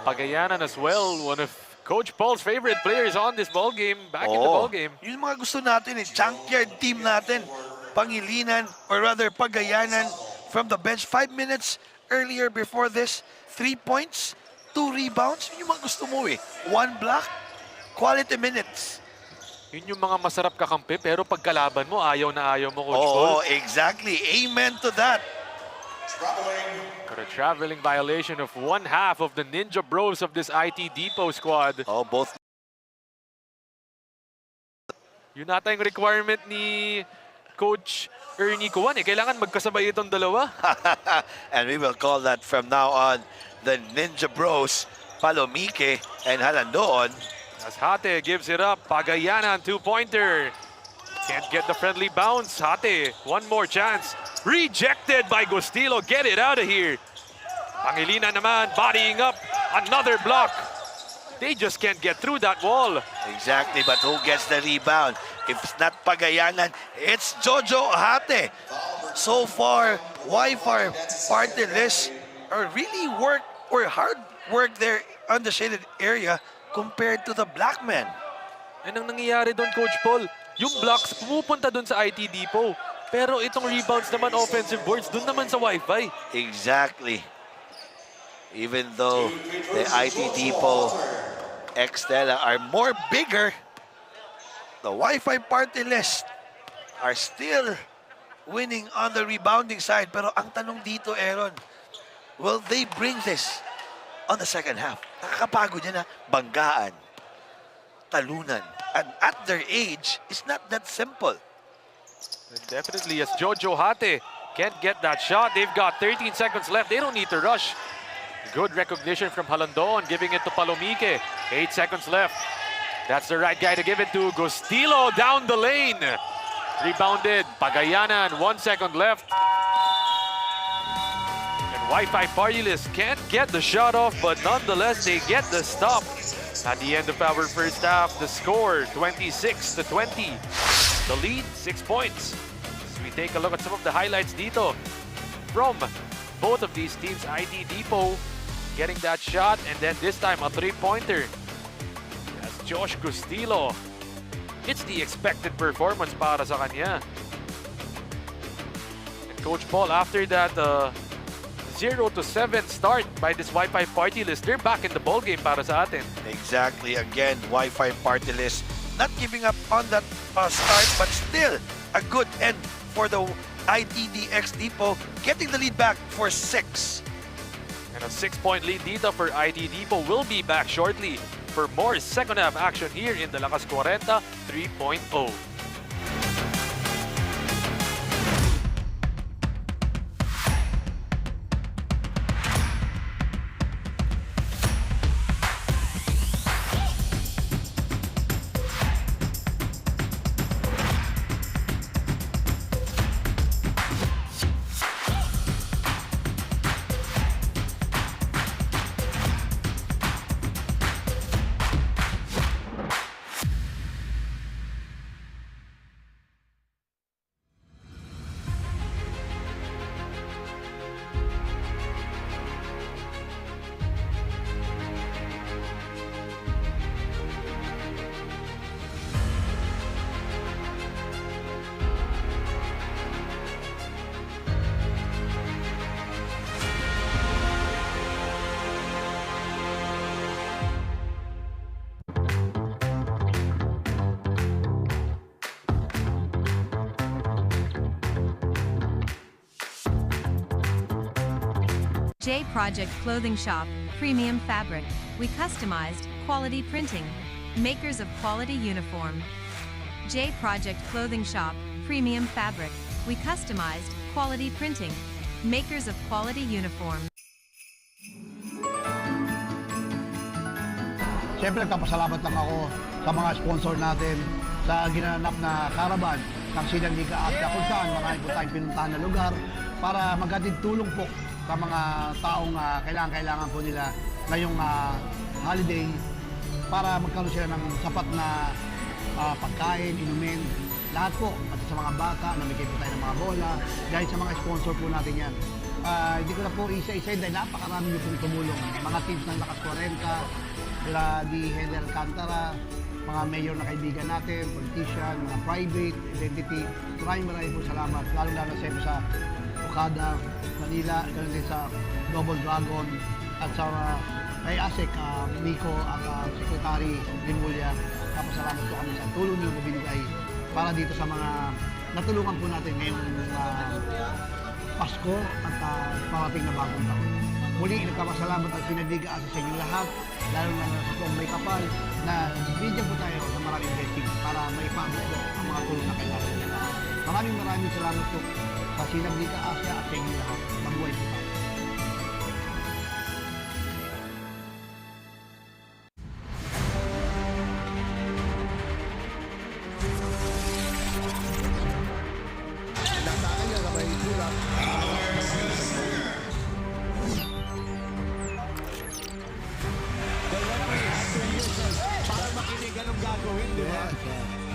Speaker 1: Pagayanan as well. One of Coach Paul's favorite players on this ball game, back in the ball game.
Speaker 2: Yun yung mga gusto natin junkyard team natin. Pangilinan, or rather Pagayanan from the bench. 5 minutes earlier before this, 3 points, 2 rebounds. Yun yung mga gusto mo 1 block, quality minutes.
Speaker 1: Yun yung mga masarap kakampi, pero pagkalaban mo, ayaw na ayaw mo, Coach Paul.
Speaker 2: Exactly. Amen to that.
Speaker 1: Got a traveling violation of 1/2 of the Ninja Bros of this IT Depot squad.
Speaker 2: Both.
Speaker 1: Yun nata yung requirement ni Coach Ernie Kuwan. Kailangan magkasabay itong dalawa.
Speaker 2: And we will call that from now on the Ninja Bros, Palomike and Halandoon.
Speaker 1: As Hate gives it up, Pagayanan 2-pointer. Can't get the friendly bounce. Hate, one more chance. Rejected by Gustilo. Get it out of here. Pangilinan naman, bodying up. Another block. They just can't get through that wall.
Speaker 2: Exactly, but who gets the rebound? If it's not Pagayanan, it's Jojo Hate. So far, Wi-Fi Partylist are really hard work there on the shaded area compared to the black men.
Speaker 1: And ang nangyayari doon, Coach Paul, yung blocks pumupunta doon sa IT Depot. Pero itong rebounds naman, offensive boards, doon naman sa Wi-Fi.
Speaker 2: Exactly. Even though the IT Depot TELA are more bigger, the Wi-Fi Partylist are still winning on the rebounding side. Pero ang tanong dito, Aaron, will they bring this on the second half? Nakakapagod yan banggaan, talunan. And at their age, it's not that simple.
Speaker 1: And definitely, as Jojo Hate can't get that shot. They've got 13 seconds left. They don't need to rush. Good recognition from Halandon, giving it to Palomike. 8 seconds left. That's the right guy to give it to. Gustilo down the lane. Rebounded. Pagayanan, 1 second left. And Wi-Fi Partylist can't get the shot off, but nonetheless, they get the stop. At the end of our first half, the score 26-20. The lead, 6 points. As we take a look at some of the highlights dito from both of these teams. IT Depot getting that shot, and then this time a 3-pointer. As Josh Gustilo, it's the expected performance para sa kanya. And Coach Paul, after that 0-7 start by this Wi-Fi Partylist, they're back in the ball game para sa atin.
Speaker 2: Exactly. Again, Wi-Fi Partylist not giving up on that start, but still a good end for the ITDX Depot, getting the lead back for 6.
Speaker 1: And a 6-point lead dito for IT Depot. Will be back shortly for more second half action here in the LakasKwarenta 3.0.
Speaker 5: J Project Clothing Shop, Premium Fabric. We customized, quality printing. Makers of quality uniform. J Project Clothing Shop, Premium Fabric. We customized, quality printing. Makers of quality uniform.
Speaker 7: Siyempre, nagpapasalamat lang ako sa mga sponsor natin sa ginanap na caravan ng Sinag Liga Asya, kung saan marami po tayong pinuntahan na lugar para maghatid tulong po sa mga taong kailangan po nila ngayong holiday para magkaroon sila ng sapat na pagkain, inumin, lahat po, pati sa mga bata, namigay po tayo ng mga bola, dahil sa mga sponsor po natin yan. Hindi ko na po isa-isa dahil napakarami nyo pong tumulong. Mga teams ng LakasKwarenta, sila di Henry Alcantara, mga mayor na kaibigan natin, politician, mga private identity. Maraming po salamat, lalo-lalo sa Okada, Manila, ganun din sa Double Dragon, at sa kay Asek, Nico, at Secretary Limulya. Tapos salamat po kami sa tulong niyo na binigay para dito sa mga natulungan po natin ngayong Pasko at parating na bagong taon. Muli, nagpapasalamat ang SinagLaka Asya sa inyong lahat, lalo na sa kong may kapal, na bigyan po tayo ng maraming blessing para maipagod po ang mga tulong na kailangan nila. Maraming salamat po sa SinagLaka Asya at sa inyong lahat. Mabuhay po tayo.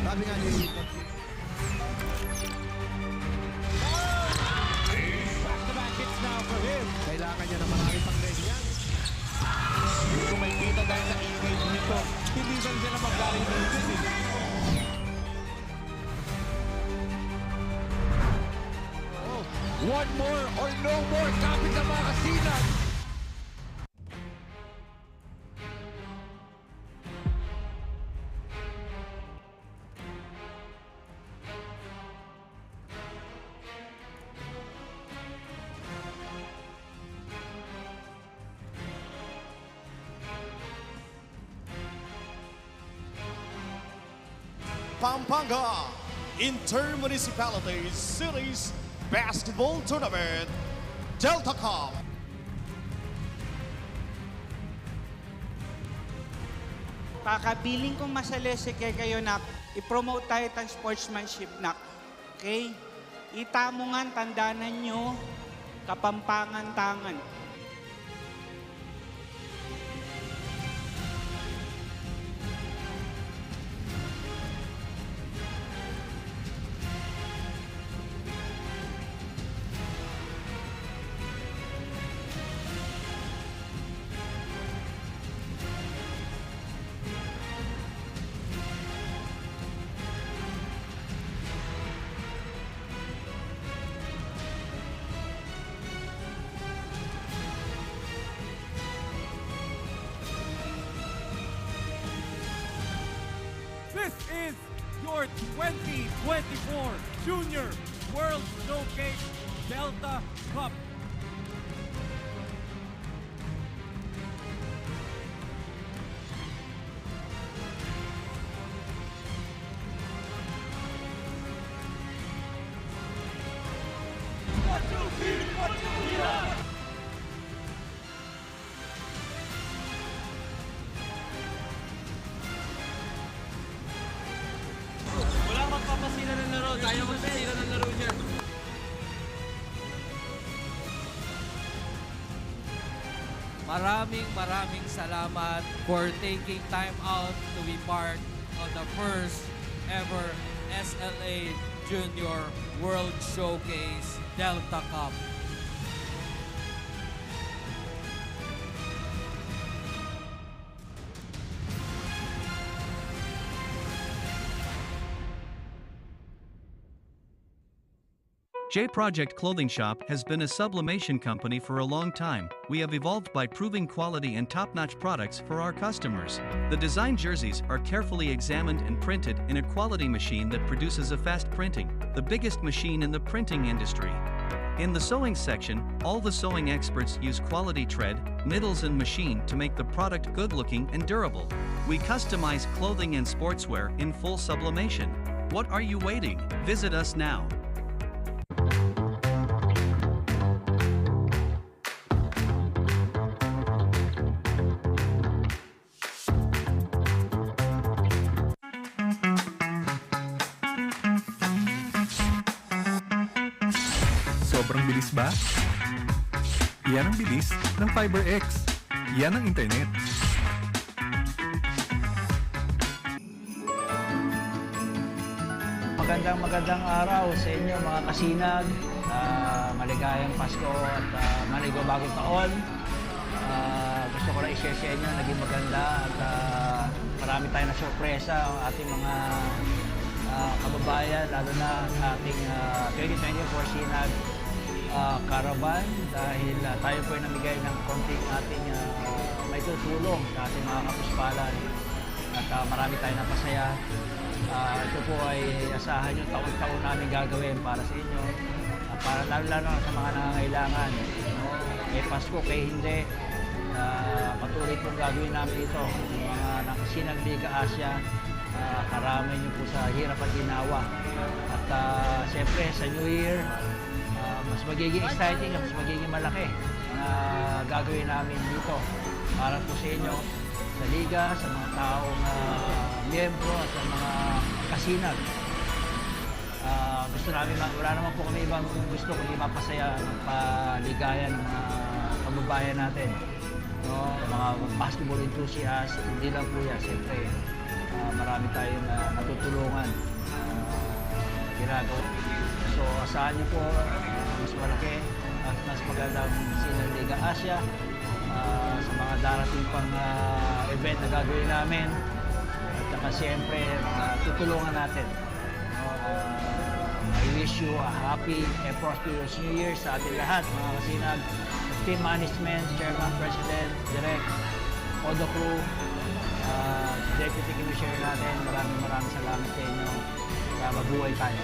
Speaker 8: Sabi nga ni back-to-back hits now for him. Kailangan niya ng marami pang ganyan. Hindi ko may kita dahil sa engage nito. Hindi lang siya na mag-galing dito. One more or no more. Kapit na mga Sinag.
Speaker 4: Pampanga Intermunicipalities Series Basketball Tournament Delta Cup.
Speaker 9: Pakabiling kong masalese kayo na i-promote tayo ng sportsmanship na. Okay? Itamo nga, tandanan nyo, kapampangan tangan.
Speaker 10: This is your 2024 Junior World Showcase Delta Cup.
Speaker 11: Maraming salamat for taking time out to be part of the first ever SLA Junior World Showcase Delta Cup.
Speaker 12: J Project Clothing Shop has been a sublimation company for a long time. We have evolved by proving quality and top-notch products for our customers. The design jerseys are carefully examined and printed in a quality machine that produces a fast printing, the biggest machine in the printing industry. In the sewing section, all the sewing experts use quality thread, needles and machine to make the product good-looking and durable. We customize clothing and sportswear in full sublimation. What are you waiting? Visit us now.
Speaker 6: Sobrang bilis ba? Yan ang bilis ng FiberX. Yan ang internet.
Speaker 13: Magandang araw sa inyo mga kasinag. Maligayang Pasko at maligayang bagong taon. Gusto ko ko na i-share sa inyo, naging maganda at marami tayong na-sorpresa ang ating mga kababayan, lalo na ating 2024 Sinag Caravan dahil tayo po ay namigay ng konting ating may tutulong sa ating mga kapuspalan at marami tayong napasaya. Ito po ay asahan nyo taon-taon namin gagawin para sa inyo, para lalo-lalo sa mga nangangailangan. Kay Pasko, kay hindi, patuloy pong gagawin namin ito. Yung mga Sinag Liga Asya, karami nyo po sa hirap at ginawa. At siyempre sa New Year, mas magiging exciting, mas magiging malaki na gagawin namin dito para po sa inyo, sa Liga, sa mga taong miyembro at sa mga kasinag. Gusto namin, wala naman po kami ibang gusto kundi mapasaya, magpaligaya ng mga kababayan natin. No? Mga basketball enthusiasts, hindi lang po yan. Siyempre, marami tayong natutulungan ginagawa. So, asahan niyo po mas malaki at mas magandang Sinag Liga Asya sa mga darating pang event na gagawin namin. At saka siyempre, tutulungan natin. I wish you a happy and prosperous New Year sa ating lahat, mga kasinag, team management, chairman, president, direct, all the crew, deputy commissioner natin. Maraming salamat sa inyo. Mabuhay tayo.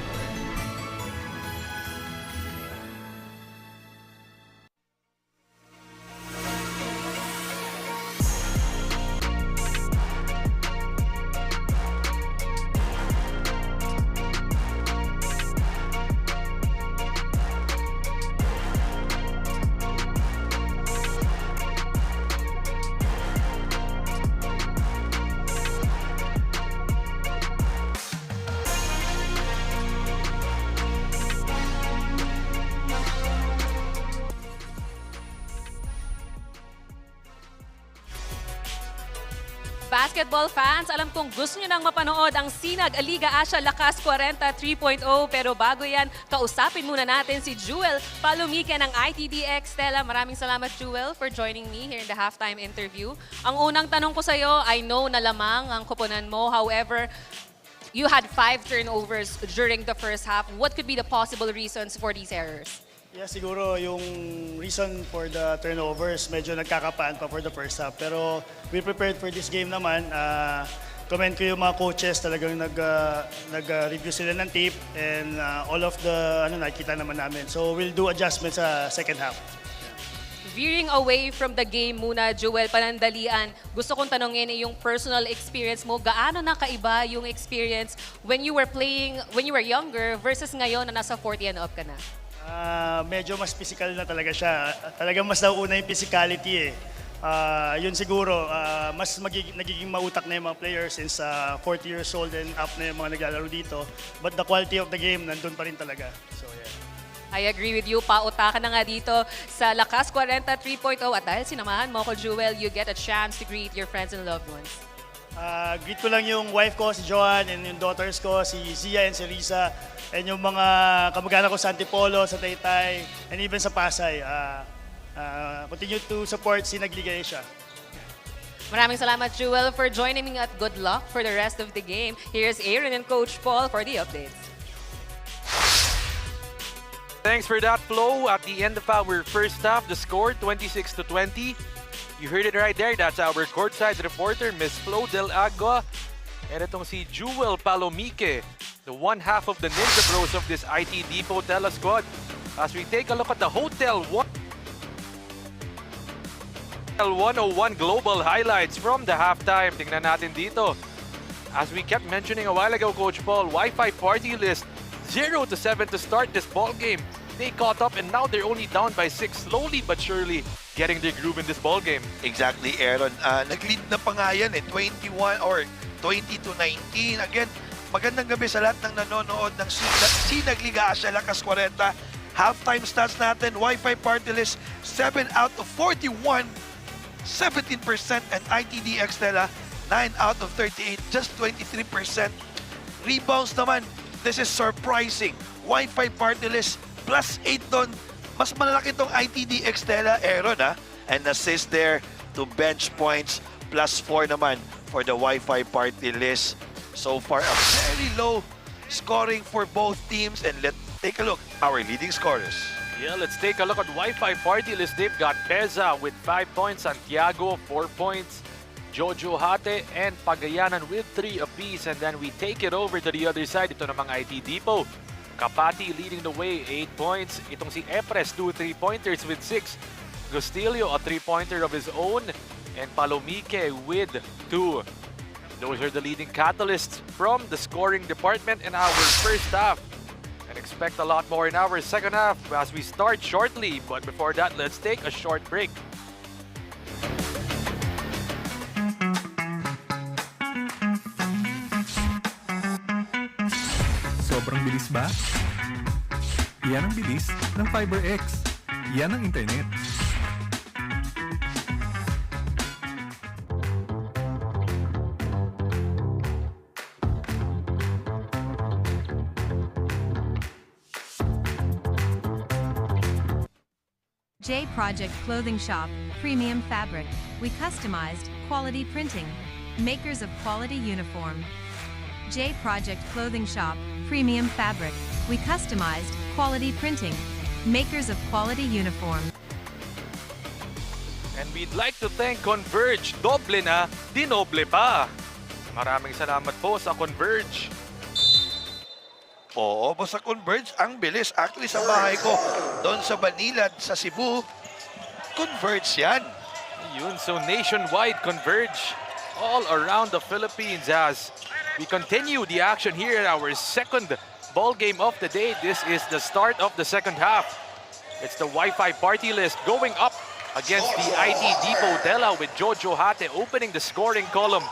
Speaker 3: Basketball fans, alam kong gusto nyo nang mapanood ang Sinag Liga Asya Lakas 40 3.0. Pero bago yan, kausapin muna natin si Jewel Palomike ng ITDX TELA. Maraming salamat, Jewel, for joining me here in the halftime interview. Ang unang tanong ko sa'yo, I know na lamang ang koponan mo. However, you had 5 turnovers during the first half. What could be the possible reasons for these errors?
Speaker 14: Yeah, siguro yung reason for the turnovers, medyo nagkakapaan pa for the first half. Pero we prepared for this game naman. Comment ko yung mga coaches, talagang nag-review sila ng tape and all of the nakita naman namin. So we'll do adjustments sa second half.
Speaker 3: Veering away from the game muna, Joel, panandalian, gusto kong tanongin yung personal experience mo. Gaano na kaiba yung experience when you were playing, when you were younger versus ngayon na nasa 40 and up ka na?
Speaker 14: Medyo mas physical na talaga siya. Talagang mas nauuna yung physicality eh. Yun siguro, mas nagiging mautak na yung mga players since 40 years old and up na yung mga naglalaro dito. But the quality of the game, nandun pa rin talaga. So, yeah.
Speaker 3: I agree with you. Pautakan na nga dito sa Lakas 40 3.0. At dahil sinamahan mo ko, Jewel, you get a chance to greet your friends and loved ones.
Speaker 14: Greet ko lang yung wife ko, si Joanne, and yung daughters ko, si Zia and si Risa, and yung mga kamag-anak ko sa Antipolo, sa Taytay, and even sa Pasay. Continue to support Sinag Liga Asia.
Speaker 3: Maraming salamat, Jewel, for joining me at good luck for the rest of the game. Here's Aaron and Coach Paul for the updates.
Speaker 1: Thanks for that, Flo. At the end of our first half, the score 26-20. You heard it right there. That's our courtside reporter, Miss Flo Del Agua. And itong si Jewel Palomike, the one half of the Ninja Bros of this IT Depot TELA squad. As we take a look at the Hotel 101 global highlights from the halftime. Tingnan natin dito. As we kept mentioning a while ago, Coach Paul, Wi-Fi party list 0-7 to start this ball game. They caught up and now they're only down by 6, slowly but surely getting their groove in this ball game.
Speaker 2: Exactly, Aaron. Nag-lead na pa nga yan 21 or 20-19. Again, magandang gabi sa lahat ng nanonood ng Sinag Liga Asya Lakas 40. Halftime stats natin, Wi-Fi party list 7 out of 41, 17%, and ITDX TELA 9 out of 38, just 23%. Rebounds naman, this is surprising. Wi-Fi party list +8 doon. Mas malaki itong ITDX TELA, Aaron, ha? And assist there, to bench points, +4 naman for the Wi-Fi party list. So far, a very low scoring for both teams. And let's take a look our leading scorers.
Speaker 1: Yeah, let's take a look at Wi-Fi party list. They've got Peza with 5 points, Santiago 4 points, Jojo Hate and Pagayanan with 3 apiece. And then we take it over to the other side. Ito namang IT Depot. Kapati leading the way, 8 points. Itong si Epres, 2 3-pointers with 6. Gustilio, a 3-pointer of his own. And Palomike with 2. Those are the leading catalysts from the scoring department in our first half. And expect a lot more in our second half as we start shortly. But before that, let's take a short break.
Speaker 6: Sobrang bilis ba? Yan ang bilis ng FiberX. Yan ang internet.
Speaker 5: J Project Clothing Shop, Premium Fabric. We customized quality printing. Makers of quality uniform. J Project Clothing Shop, Premium Fabric. We customized quality printing. Makers of quality uniform.
Speaker 1: And we'd like to thank Converge. Doble na, dinoble pa. Maraming salamat po sa Converge.
Speaker 2: Oo, sa Converge, ang bilis. Actually, sa bahay ko, doon sa Manila, sa Cebu, Converge yan.
Speaker 1: Yun, so nationwide Converge all around the Philippines as we continue the action here in our second ball game of the day. This is the start of the second half. It's the Wi-Fi party list going up against the IT Depot TELA with Jojo Hate opening the scoring column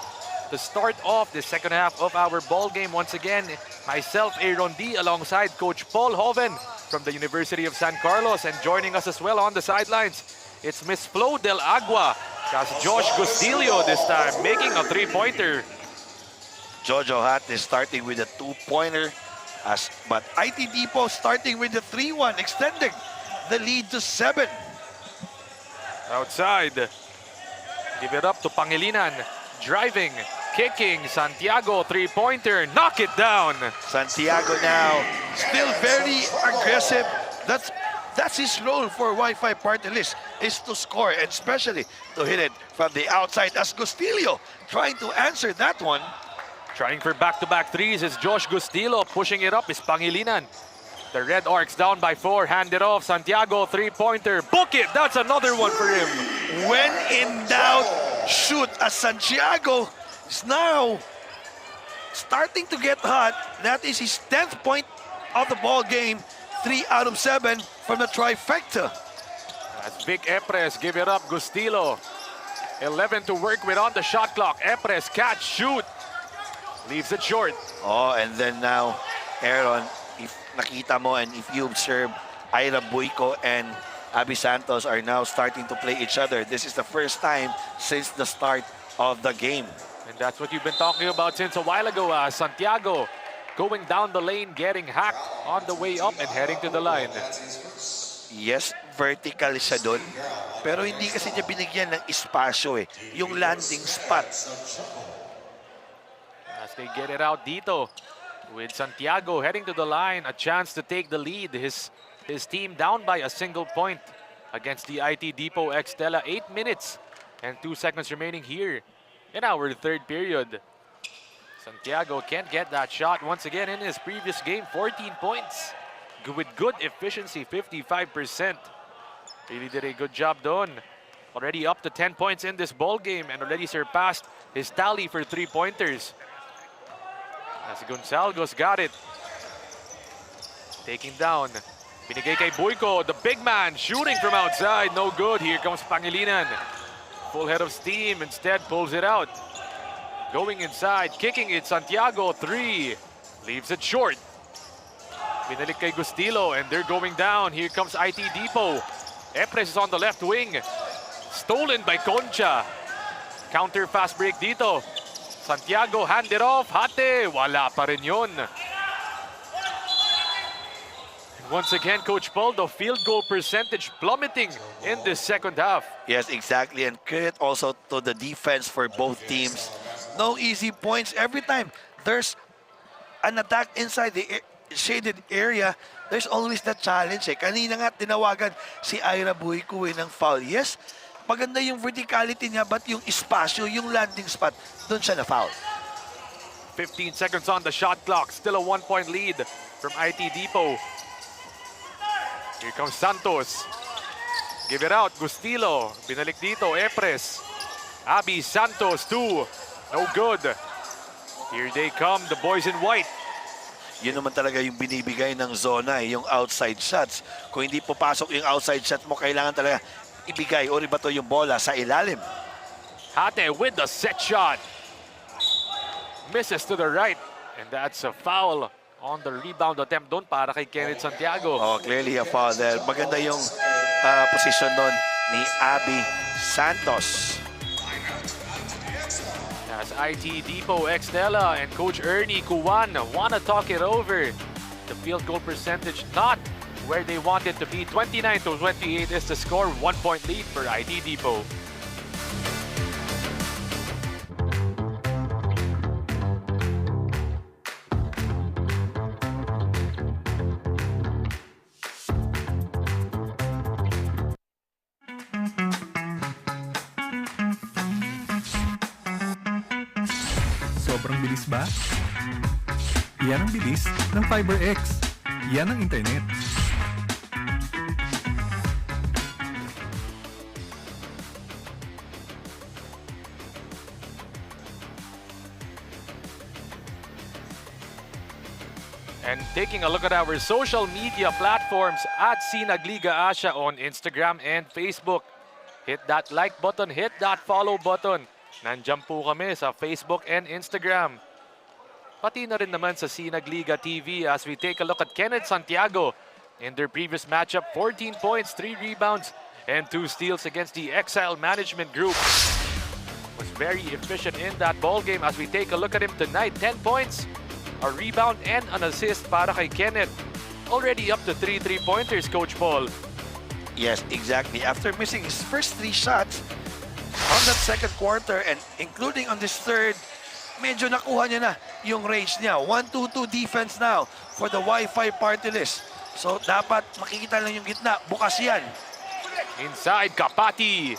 Speaker 1: to start off the second half of our ball game. Once again, myself, Aaron D, alongside Coach Paul Hoven from the University of San Carlos, and joining us as well on the sidelines, it's Miss Flo Del Agua. That's Josh Gustilio this time, making a 3-pointer.
Speaker 2: Jojo Hate is starting with a 2-pointer, but IT Depot starting with the 3-1, extending the lead to 7.
Speaker 1: Outside, give it up to Pangilinan, driving, kicking, Santiago, 3-pointer, knock it down.
Speaker 2: Santiago now, still very aggressive. That's his role for Wi-Fi party list, is to score, and especially to hit it from the outside as Gustilio trying to answer that one.
Speaker 1: Trying for back-to-back threes is Josh Gustilio. Pushing it up is Pangilinan. The Red Arcs down by 4, hand it off. Santiago, 3-pointer, book it! That's another one for him.
Speaker 2: When in doubt, shoot, as Santiago is now starting to get hot. That is his 10th point of the ball game. 3 out of 7 from the trifecta.
Speaker 1: That's Vic Epres, give it up, Gustilio. 11 to work with on the shot clock. Epres, catch, shoot. Leaves it short.
Speaker 2: Oh, and then now, Aaron, if nakita mo and if you observe, Ira Buico and Abby Santos are now starting to play each other. This is the first time since the start of the game.
Speaker 1: And that's what you've been talking about since a while ago. Santiago going down the lane, getting hacked on the way up and heading to the line.
Speaker 2: Yes, vertical siya doon. Pero hindi kasi niya binigyan ng espasyo yung landing spot.
Speaker 1: As they get it out dito with Santiago heading to the line, a chance to take the lead. His team down by a single point against the IT Depot X TELA. 8 minutes and 2 seconds remaining here in our third period. Santiago can't get that shot once again in his previous game. 14 points with good efficiency, 55%. Really did a good job doon. Already up to 10 points in this ball game and already surpassed his tally for 3-pointers. As Gonzalez got it. Taking down. Binigay kay Buico, the big man, shooting from outside. No good. Here comes Pangilinan. Full head of steam. Instead, pulls it out. Going inside, kicking it. Santiago, 3. Leaves it short. Binalik kay Gustilio, and they're going down. Here comes IT Depot. Epres is on the left wing. Stolen by Concha. Counter fast break dito. Santiago, hand it off. Hate, wala pa rin yun. Once again, Coach Paul, the field goal percentage plummeting in the second half.
Speaker 2: Yes, exactly. And credit also to the defense for both teams. No easy points. Every time there's an attack inside the shaded area, there's always that challenge. Kanina nga tinawagan si Ira Buhikuy ng foul. Yes, maganda yung verticality niya, but yung espasyo, yung landing spot, doon siya na foul.
Speaker 1: 15 seconds on the shot clock. Still a 1-point lead from IT Depot. Here comes Santos. Give it out. Gustilo. Binalik dito. Epres. Abby Santos, 2. No good. Here they come, the boys in white.
Speaker 2: Yun naman talaga yung binibigay ng zona, yung outside shots. Kung hindi papasok yung outside shot mo, kailangan talaga ibigay o ribato yung bola sa ilalim.
Speaker 1: Hate with the set shot. Misses to the right. And that's a foul on the rebound attempt doon para kay Kenneth Santiago.
Speaker 2: Oh, clearly a foul there. Maganda yung position doon ni Abby Santos.
Speaker 1: As IT Depot, TELA, and Coach Ernie Kuwan want to talk it over. The field goal percentage not where they want it to be. 29-28 is the score. 1-point lead for IT Depot.
Speaker 6: Sobrang bilis ba? Yan ang bilis ng FiberX. Yan ang internet.
Speaker 1: And taking a look at our social media platforms at SinagLakasKwarenta Asya on Instagram and Facebook. Hit that like button, hit that follow button. Nandiyan po kami sa Facebook and Instagram. Pati na rin naman sa Sinag Liga TV as we take a look at Kenneth Santiago. In their previous matchup, 14 points, 3 rebounds, and 2 steals against the Exile Management Group. Was very efficient in that ball game as we take a look at him tonight. 10 points, a rebound, and an assist para kay Kenneth. Already up to 3 3-pointers, Coach Paul.
Speaker 2: Yes, exactly. After missing his first 3 shots on that second quarter and including on this third, medyo nakuha niya na yung range niya. 1-2-2 defense now for the Wi-Fi Partylist. So dapat makikita lang yung gitna. Bukas yan.
Speaker 1: Inside, Kapati.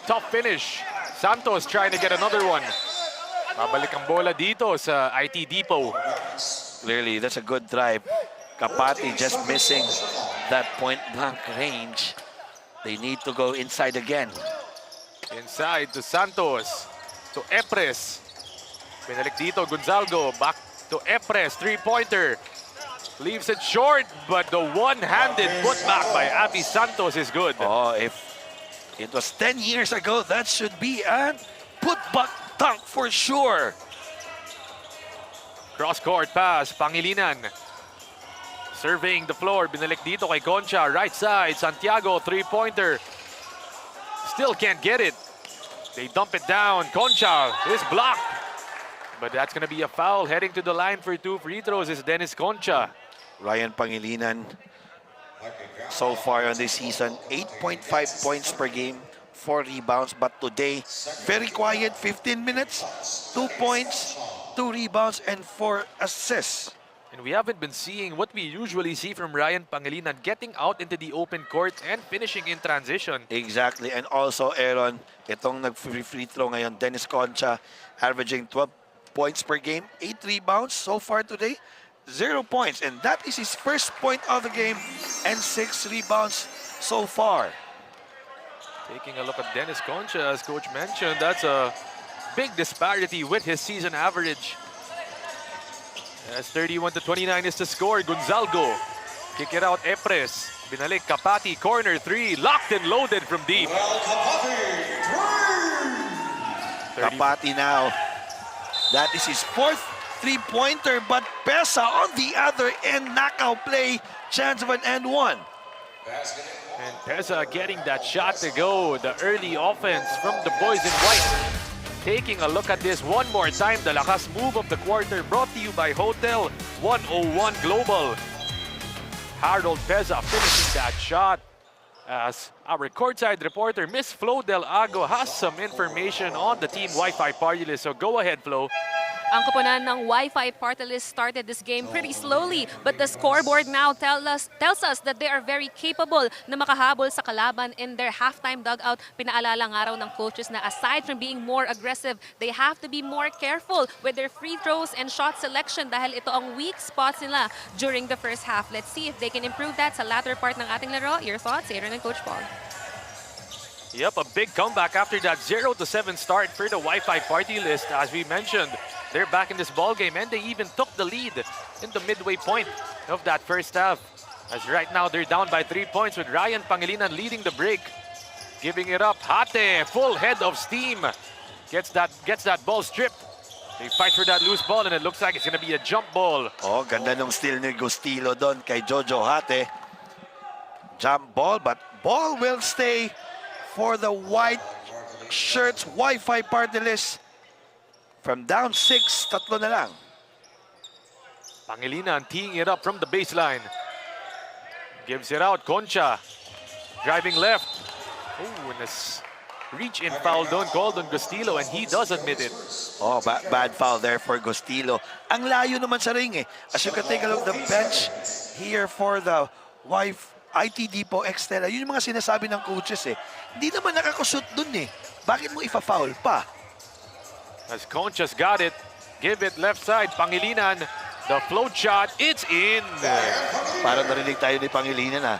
Speaker 1: Tough finish. Santos trying to get another one. Babalik ang bola dito sa IT Depot.
Speaker 2: Clearly, that's a good drive. Kapati just missing that point-blank range. They need to go inside again.
Speaker 1: Inside to Santos. To Epres. Pinalik dito, Gonzalgo. Back to Epres. 3-pointer. Leaves it short, but the one-handed putback by Abby Santos is good.
Speaker 2: Oh, if it was 10 years ago, that should be a putback dunk for sure.
Speaker 1: Cross-court pass, Pangilinan. Surveying the floor, binalik dito kay Concha. Right side, Santiago, 3-pointer. Still can't get it. They dump it down. Concha is blocked. But that's going to be a foul. Heading to the line for 2 free throws is Dennis Concha.
Speaker 2: Ryan Pangilinan, so far on this season, 8.5 points per game, 4 rebounds. But today, very quiet, 15 minutes, 2 points, 2 rebounds, and 4 assists.
Speaker 1: And we haven't been seeing what we usually see from Ryan Pangilinan, getting out into the open court and finishing in transition.
Speaker 2: Exactly. And also, Aaron, itong nag-free throw ngayon, Dennis Concha, averaging 12 points per game, 8 rebounds so far today, 0 points. And that is his first point of the game and 6 rebounds so far.
Speaker 1: Taking a look at Dennis Concha, as Coach mentioned, that's a big disparity with his season average. As 31-29 is the score. Gonzalgo, kick it out, Epres. Binalik, Kapati, corner 3, locked and loaded from deep.
Speaker 2: Kapati now, that is his 4th 3-pointer, but Pesa on the other end, knockout play, chance of an and one.
Speaker 1: And Pesa getting that shot to go, the early offense from the boys in white. Taking a look at this one more time, the lakas move of the quarter brought to you by Hotel 101 Global. Harold Peza finishing that shot. As our courtside reporter, Miss Flo Del Ago, has some information on the team Wi-Fi party list. So go ahead, Flo.
Speaker 3: Ang koponan ng Wi-Fi Partylist started this game pretty slowly, but the scoreboard now tells us that they are very capable na makahabol sa kalaban in their halftime dugout. Pinaalala nga raw ng coaches na aside from being more aggressive, they have to be more careful with their free throws and shot selection dahil ito ang weak spots nila during the first half. Let's see if they can improve that sa latter part ng ating laro. Your thoughts, Aaron and Coach Paul?
Speaker 1: Yep, a big comeback after that 0-7 start for the Wi-Fi party list. As we mentioned, they're back in this ball game, and they even took the lead in the midway point of that first half. As right now, they're down by 3 points with Ryan Pangilinan leading the break. Giving it up, Hate, full head of steam. Gets that ball stripped. They fight for that loose ball, and it looks like it's gonna be a jump ball.
Speaker 2: Oh, ganda nung steal ni Gustilo doon kay Jojo Hate. Jump ball, but ball will stay for the white shirts Wi-Fi party list. From down 6, tatlo na lang.
Speaker 1: Pangilinan teeing it up from the baseline. Gives it out, Concha. Driving left. Oh, and this reach-in foul doon called on Gustilo, and he does admit it.
Speaker 2: Oh, bad foul there for Gustilo. Ang layo naman sa ring eh. As you can take a look at the bench here for the ITD po ex-TELA. Yun yung mga sinasabi ng coaches eh. Hindi naman nakakushoot dun eh. Bakit mo ifa-foul pa?
Speaker 1: As Concha's got it, give it left side, Pangilinan, the float shot, it's in!
Speaker 2: Parang narinig tayo ni Pangilinan ha.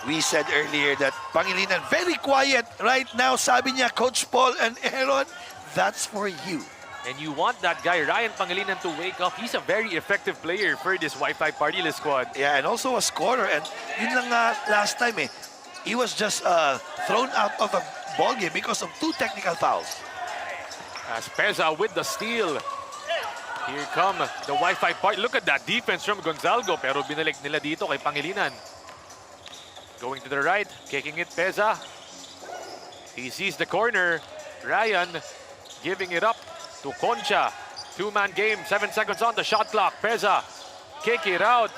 Speaker 2: We said earlier that Pangilinan very quiet right now. Sabi niya, Coach Paul and Aaron, that's for you.
Speaker 1: And you want that guy, Ryan Pangilinan, to wake up. He's a very effective player for this Wi-Fi party list squad.
Speaker 2: Yeah, and also a scorer. And yun lang last time eh. He was just thrown out of the ball game because of 2 technical fouls.
Speaker 1: As Peza with the steal. Here come the Wi-Fi party. Look at that defense from Gonzalgo. Pero binalik nila dito kay Pangilinan. Going to the right, kicking it Peza. He sees the corner. Ryan giving it up to Concha. 2-man game, 7 seconds on the shot clock. Peza, kick it out.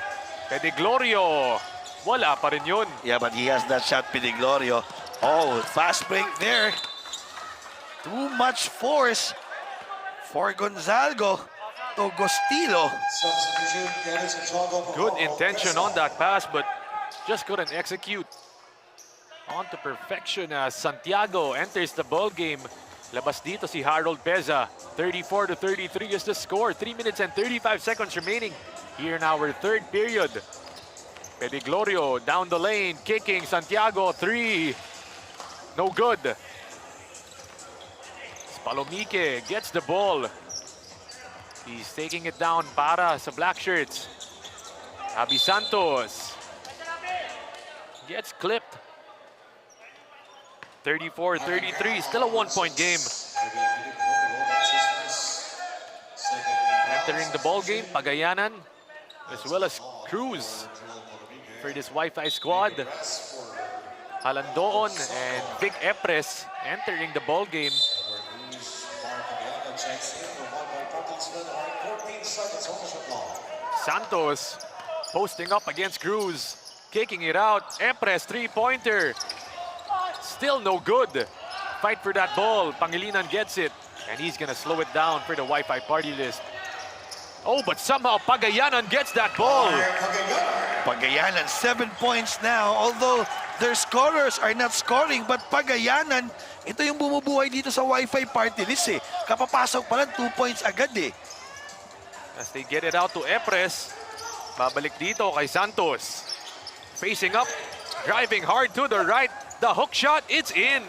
Speaker 1: Pediglorio. Wala pa rin yun.
Speaker 2: Yeah, but he has that shot, Pediglorio. Oh, fast break there. Too much force for Gonzalgo to Gustilo.
Speaker 1: Good intention on that pass, but just couldn't execute. On to perfection as Santiago enters the ball game. Labas dito si Harold Peza. 34-33 is the score. 3 minutes and 35 seconds remaining here in our third period. Pediglorio down the lane, kicking Santiago, 3. No good. Palomike gets the ball. He's taking it down para sa black shirts. Abby Santos gets clipped. 34-33, still a 1-point game. Entering the ball game, Pagayanan, as well as Cruz for this Wi-Fi squad. Halandoon and Vic Epres entering the ball game. Santos posting up against Cruz, kicking it out. Epres 3-pointer. Still no good. Fight for that ball. Pangilinan gets it, and he's gonna slow it down for the Wi-Fi party list. Oh, but somehow Pagayanan gets that ball.
Speaker 2: Pagayanan, 7 points now. Although their scorers are not scoring, but Pagayanan, ito yung bumubuhay dito sa Wi-Fi party list eh. Kapapasok pa lang, 2 points agad eh.
Speaker 1: As they get it out to Epres. Babalik dito kay Santos. Facing up, driving hard to the right. The hook shot, it's in.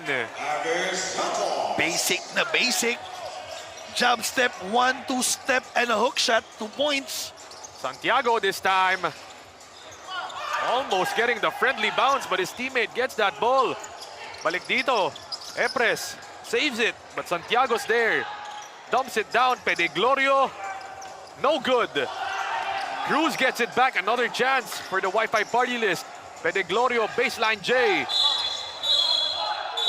Speaker 2: Basic na basic. Jump step, 1-2 step, and a hook shot, 2 points.
Speaker 1: Santiago this time. Almost getting the friendly bounce, but his teammate gets that ball. Balik dito. Epres saves it, but Santiago's there. Dumps it down. Pediglorio. No good. Cruz gets it back. Another chance for the Wi-Fi party list. Pediglorio, baseline J.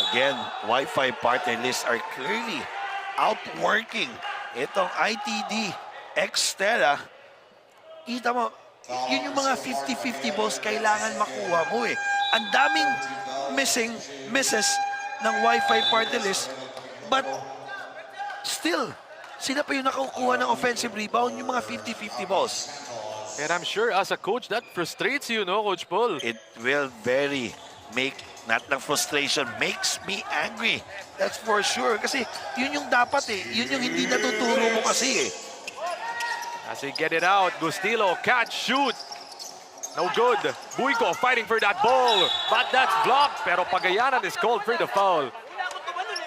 Speaker 2: Again, Wi-Fi party lists are clearly outworking itong ITD ex-TELA. Kita mo, Yun yung mga 50-50 balls kailangan makuha mo eh. Ang daming misses ng Wi-Fi Partylist, but still, sila pa yung nakukuha ng offensive rebound, yung mga 50-50 balls.
Speaker 1: And I'm sure as a coach, that frustrates you, no, Coach Paul?
Speaker 2: It will very not lang frustration, makes me angry. That's for sure. Kasi yun yung dapat eh. Yun yung hindi natuturo mo kasi eh.
Speaker 1: As they get it out, Gustilo, catch, shoot. No good. Buico fighting for that ball, but that's blocked. Pero Pagayanan is called for the foul.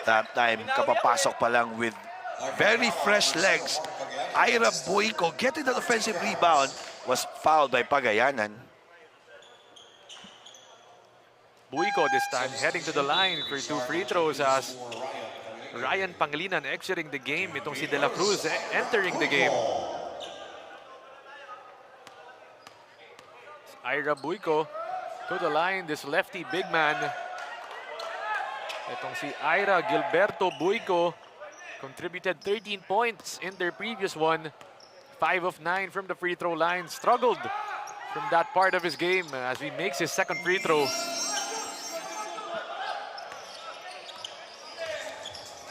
Speaker 2: That time, kapapasok pa lang with very fresh legs. Ira Buico getting that offensive rebound was fouled by Pagayanan.
Speaker 1: Buico this time heading to the line for 2 free throws as Ryan Pangilinan exiting the game. Itong si De La Cruz entering the game. Ira Buico to the line, this lefty big man. Itong si Ira Gilberto Buico contributed 13 points in their previous one. 5 of 9 from the free throw line. Struggled from that part of his game as he makes his second free throw.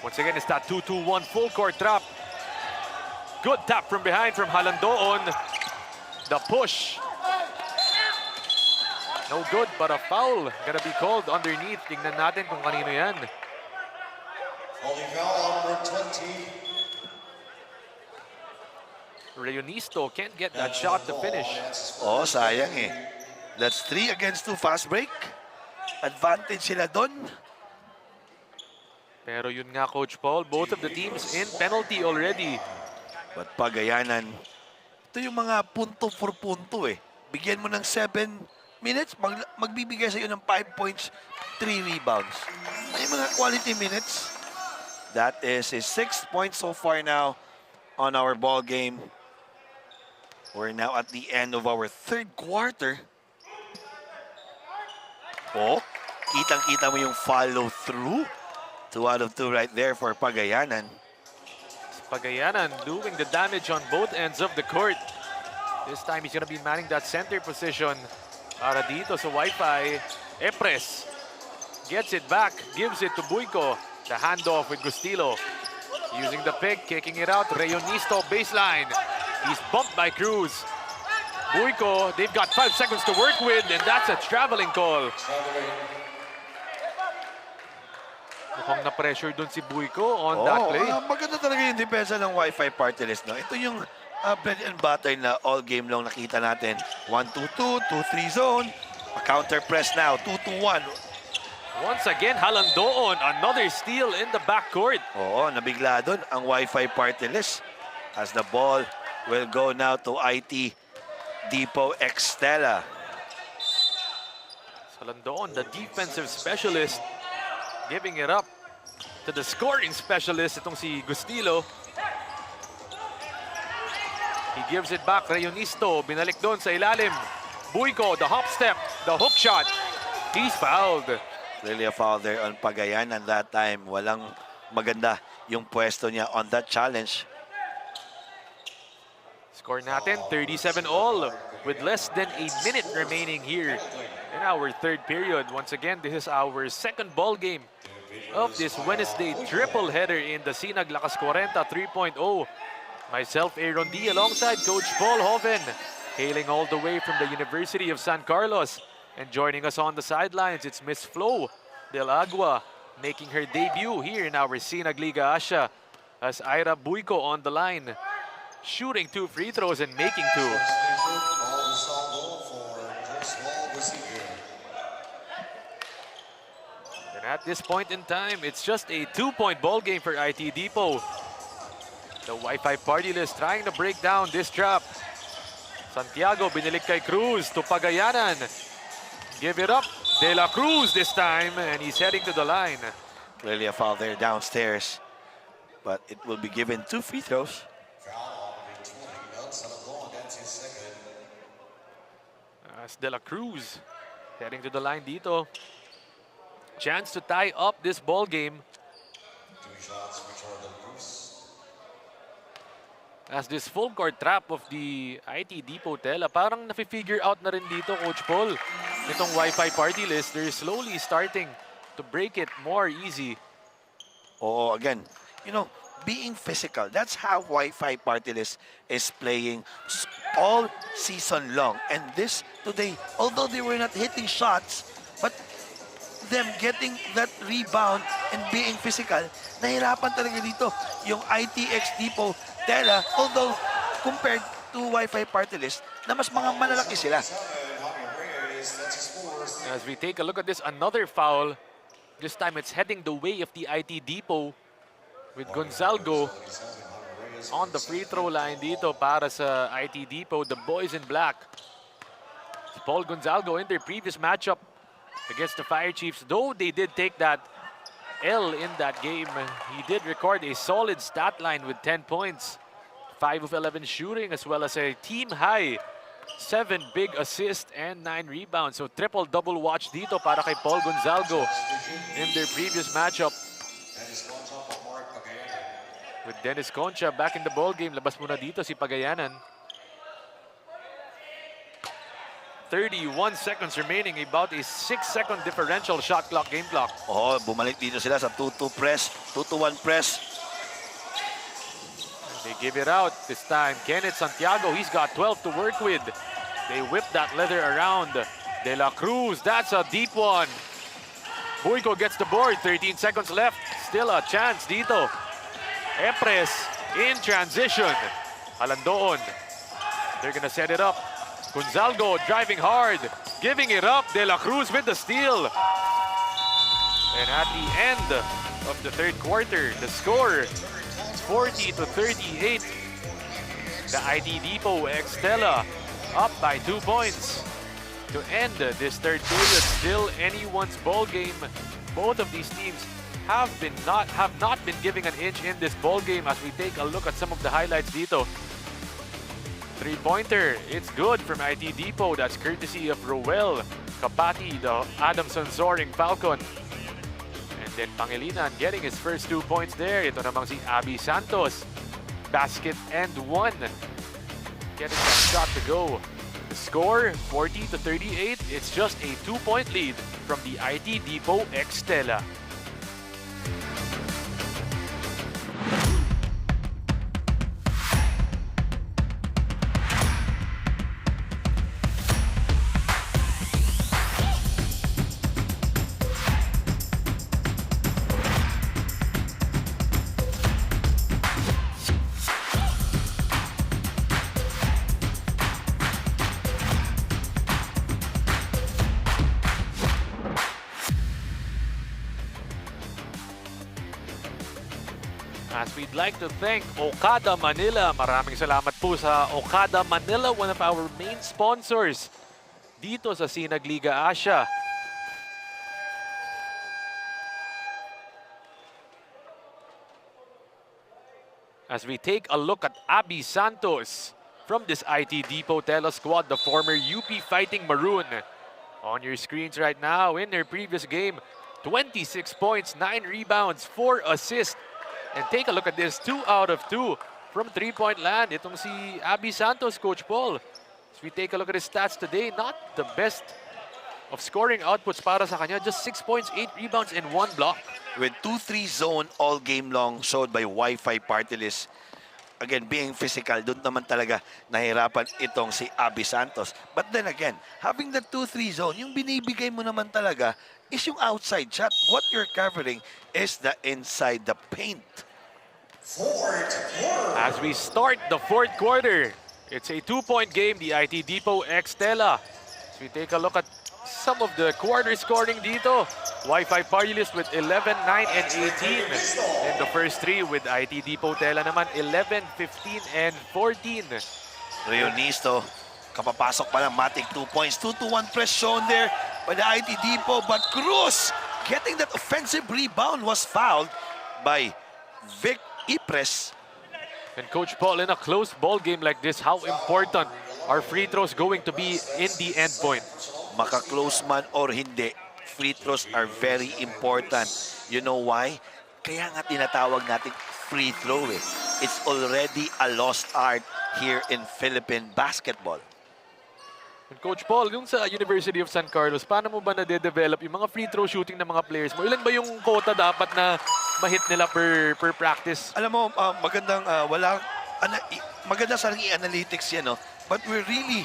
Speaker 1: Once again, it's that 2-2-1 full court trap. Good tap from behind from Halandoon. The push. No good, but a foul gonna be called underneath. Tingnan natin kung kanino yan. Leonisto can't get that shot to finish.
Speaker 2: Oh, sayang eh. That's 3 against 2 fast break. Advantage sila doon.
Speaker 1: Pero yun nga, Coach Paul, both of the teams in penalty already.
Speaker 2: But Pagayanan, ito yung mga punto for punto eh. Bigyan mo ng 7 minutes, magbibigay sa'yo ng 5 points, 3 rebounds. May mga quality minutes. That is his 6th point so far now on our ball game. We're now at the end of our 3rd quarter. Oh, kitang-kita mo yung follow through. 2 out of 2 right there for Pagayanan.
Speaker 1: Pagayanan doing the damage on both ends of the court. This time he's gonna be manning that center position. Para dito sa Wi-Fi, Epres gets it back, gives it to Buico. The handoff with Gustilo. Using the pick, kicking it out. Leonisto baseline. He's bumped by Cruz. Buico, they've got 5 seconds to work with, and that's a traveling call. Mukhang na-pressure dun si Buico on that play.
Speaker 2: Maganda talaga yung depensa ng Wi-Fi Partylist. No? Ito yung bread and butter na all game long nakita natin. 1-2-2, 2-3 zone. A counter press now, 2-2-1.
Speaker 1: Once again, Halandoon, another steal in the backcourt.
Speaker 2: Oo, nabigla doon ang Wi-Fi Partylist as the ball will go now to IT Depot X TELA.
Speaker 1: Halandoon, the defensive specialist, giving it up to the scoring specialist, itong si Gustilo. He gives it back, Leonisto, binalik doon sa ilalim. Buico, the hop step, the hook shot. He's fouled.
Speaker 2: Really a foul there on Pagayanan that time. Walang maganda yung pwesto niya on that challenge.
Speaker 1: Score natin, 37 all with less than a minute remaining here in our 3rd period. Once again, this is our 2nd ball game of this Wednesday triple header in the SinagLakasKwarenta 3.0. Myself, Aaron D, alongside Coach Paul Hoven, hailing all the way from the University of San Carlos. And joining us on the sidelines, it's Miss Flo Del Agua, making her debut here in our Sinag Liga Asya, as Ira Buico on the line, shooting 2 free throws and making 2. And at this point in time, it's just a 2-point ball game for IT Depot. The Wi-Fi Partylist trying to break down this trap. Santiago binilik kay Cruz to Pagayanan. Give it up. De La Cruz this time, and he's heading to the line.
Speaker 2: Clearly a foul there downstairs, but it will be given 2 free throws.
Speaker 1: As De La Cruz heading to the line dito. Chance to tie up this ball game. As this full court trap of the IT Depot TELA, parang nafi-figure out na rin dito, Coach Paul. Itong Wi-Fi party list, they're slowly starting to break it more easy.
Speaker 2: Oh, again, you know, being physical, that's how Wi-Fi party list is playing all season long. And this today, although they were not hitting shots, but them getting that rebound and being physical, nahirapan talaga dito yung ITX Depot TELA, although compared to Wi-Fi party list, na mas mga malalaki sila.
Speaker 1: As we take a look at this, another foul. This time it's heading the way of the IT Depot with Gonzalgo on the free throw line dito para sa IT Depot, the boys in black. Paul Gonzalgo in their previous matchup against the Fire Chiefs, though they did take that L in that game, he did record a solid stat line with 10 points, 5 of 11 shooting, as well as a team high 7 big assists and 9 rebounds. So triple-double watch dito para kay Paul Gonzalgo in their previous matchup. With Dennis Concha back in the ball game, labas muna dito si Pagayanan. 31 seconds remaining, about a 6-second differential shot clock, game clock.
Speaker 2: Oh, bumalik dito sila sa 2-2 press, 2-1 press.
Speaker 1: They give it out this time. Kenneth Santiago, he's got 12 to work with. They whip that leather around. De La Cruz, that's a deep one. Buico gets the board, 13 seconds left. Still a chance dito. Epres in transition. Alandoon, they're gonna set it up. Gonzalgo driving hard, giving it up. De La Cruz with the steal. And at the end of the third quarter, the score 40-38. The IT Depot x TELA up by 2 points. To end this third period, still anyone's ball game. Both of these teams have not been giving an inch in this ball game. As we take a look at some of the highlights dito. Three-pointer, it's good from IT Depot. That's courtesy of Roel Kapati, the Adamson soaring Falcon. And then Pangilinan getting his first 2 points there. Ito namang si Abby Santos. Basket and 1. Getting that shot to go. The score, 40-38. It's just a 2-point lead from the IT Depot x TELA. As we'd like to thank Okada Manila. Maraming salamat po sa Okada Manila, one of our main sponsors dito sa Sinag Liga Asya. As we take a look at Abby Santos from this IT Depot TELA squad, the former UP Fighting Maroon. On your screens right now, in their previous game, 26 points, 9 rebounds, 4 assists. And take a look at this, 2 out of 2 from three-point land. Itong si Abby Santos, Coach Paul. As we take a look at his stats today, not the best of scoring outputs para sa kanya. Just 6 points, 8 rebounds, and 1 block.
Speaker 2: With 2-3 zone all game long showed by Wi-Fi party list. Again, being physical, doon naman talaga nahirapan itong si Abby Santos. But then again, having the 2-3 zone, yung binibigay mo naman talaga is yung outside shot. What you're covering is the inside the paint.
Speaker 1: As we start the fourth quarter, it's a 2-point game, the IT Depot x TELA. As we take a look at some of the quarter scoring dito. Wi-Fi party list with 11, 9, and 18. And the first 3 with IT Depot TELA naman, 11, 15, and 14.
Speaker 2: Leonisto, kapapasok pa ng matic 2 points. 2-1 press shown there by the IT Depot. But Cruz getting that offensive rebound was fouled by Vic Ipres.
Speaker 1: And Coach Paul, in a close ball game like this, how important are free throws going to be in the end point?
Speaker 2: Maka-close man or hindi, free throws are very important. You know why? Kaya nga tinatawag natin free throw eh. it's already a lost art here in Philippine basketball.
Speaker 1: And Coach Paul, yung sa University of San Carlos, paano mo ba na-develop yung mga free throw shooting ng mga players mo? Ilan ba yung quota dapat na ma-hit nila per practice?
Speaker 2: Alam mo, magandang maganda sa i-analytics yan, no? But we're really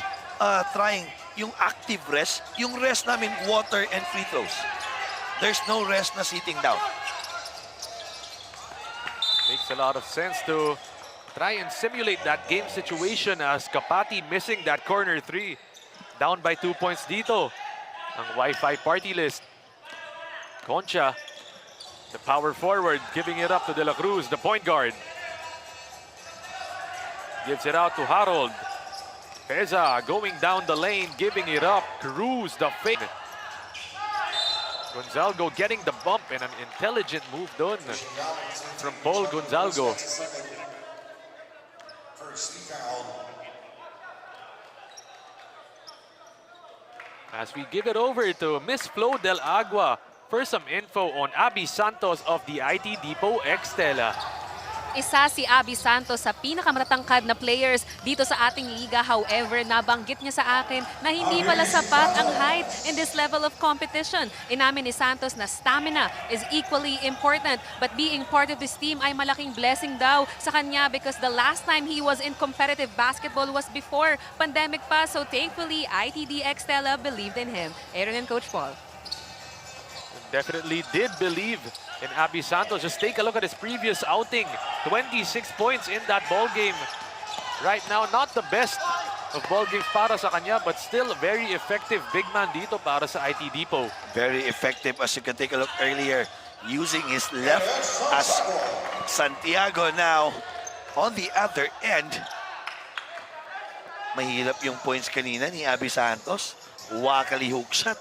Speaker 2: trying yung active rest. Yung rest namin, water and free throws. There's no rest na sitting down.
Speaker 1: Makes a lot of sense to try and simulate that game situation as Kapati missing that corner three. Down by 2 points dito ang Wi-Fi party list. Concha, the power forward, giving it up to De La Cruz, the point guard. Gives it out to Harold. Peza going down the lane, giving it up. Cruz, the fake. Gonzalgo getting the bump and an intelligent move done from Paul Gonzalgo. As we give it over to Miss Flo Del Agua for some info on Abby Santos of the IT Depot X TELA.
Speaker 3: Isa si Abby Santos sa pinakamatatangkad na players dito sa ating liga. However, nabanggit niya sa akin na hindi pala sapat ang height in this level of competition. Inamin ni Santos na stamina is equally important. But being part of this team ay malaking blessing daw sa kanya because the last time he was in competitive basketball was before pandemic pa. So thankfully, ITDX TELA believed in him. Aaron and Coach Paul.
Speaker 1: Definitely did believe in Abby Santos. Just take a look at his previous outing. 26 points in that ball game. Right now, not the best of ball games para sa kanya, but still a very effective big man dito para sa IT Depot.
Speaker 2: Very effective, as you can take a look earlier, using his left as Santiago now on the other end. Mahirap yung points kanina ni Abby Santos. Wakali hook shot.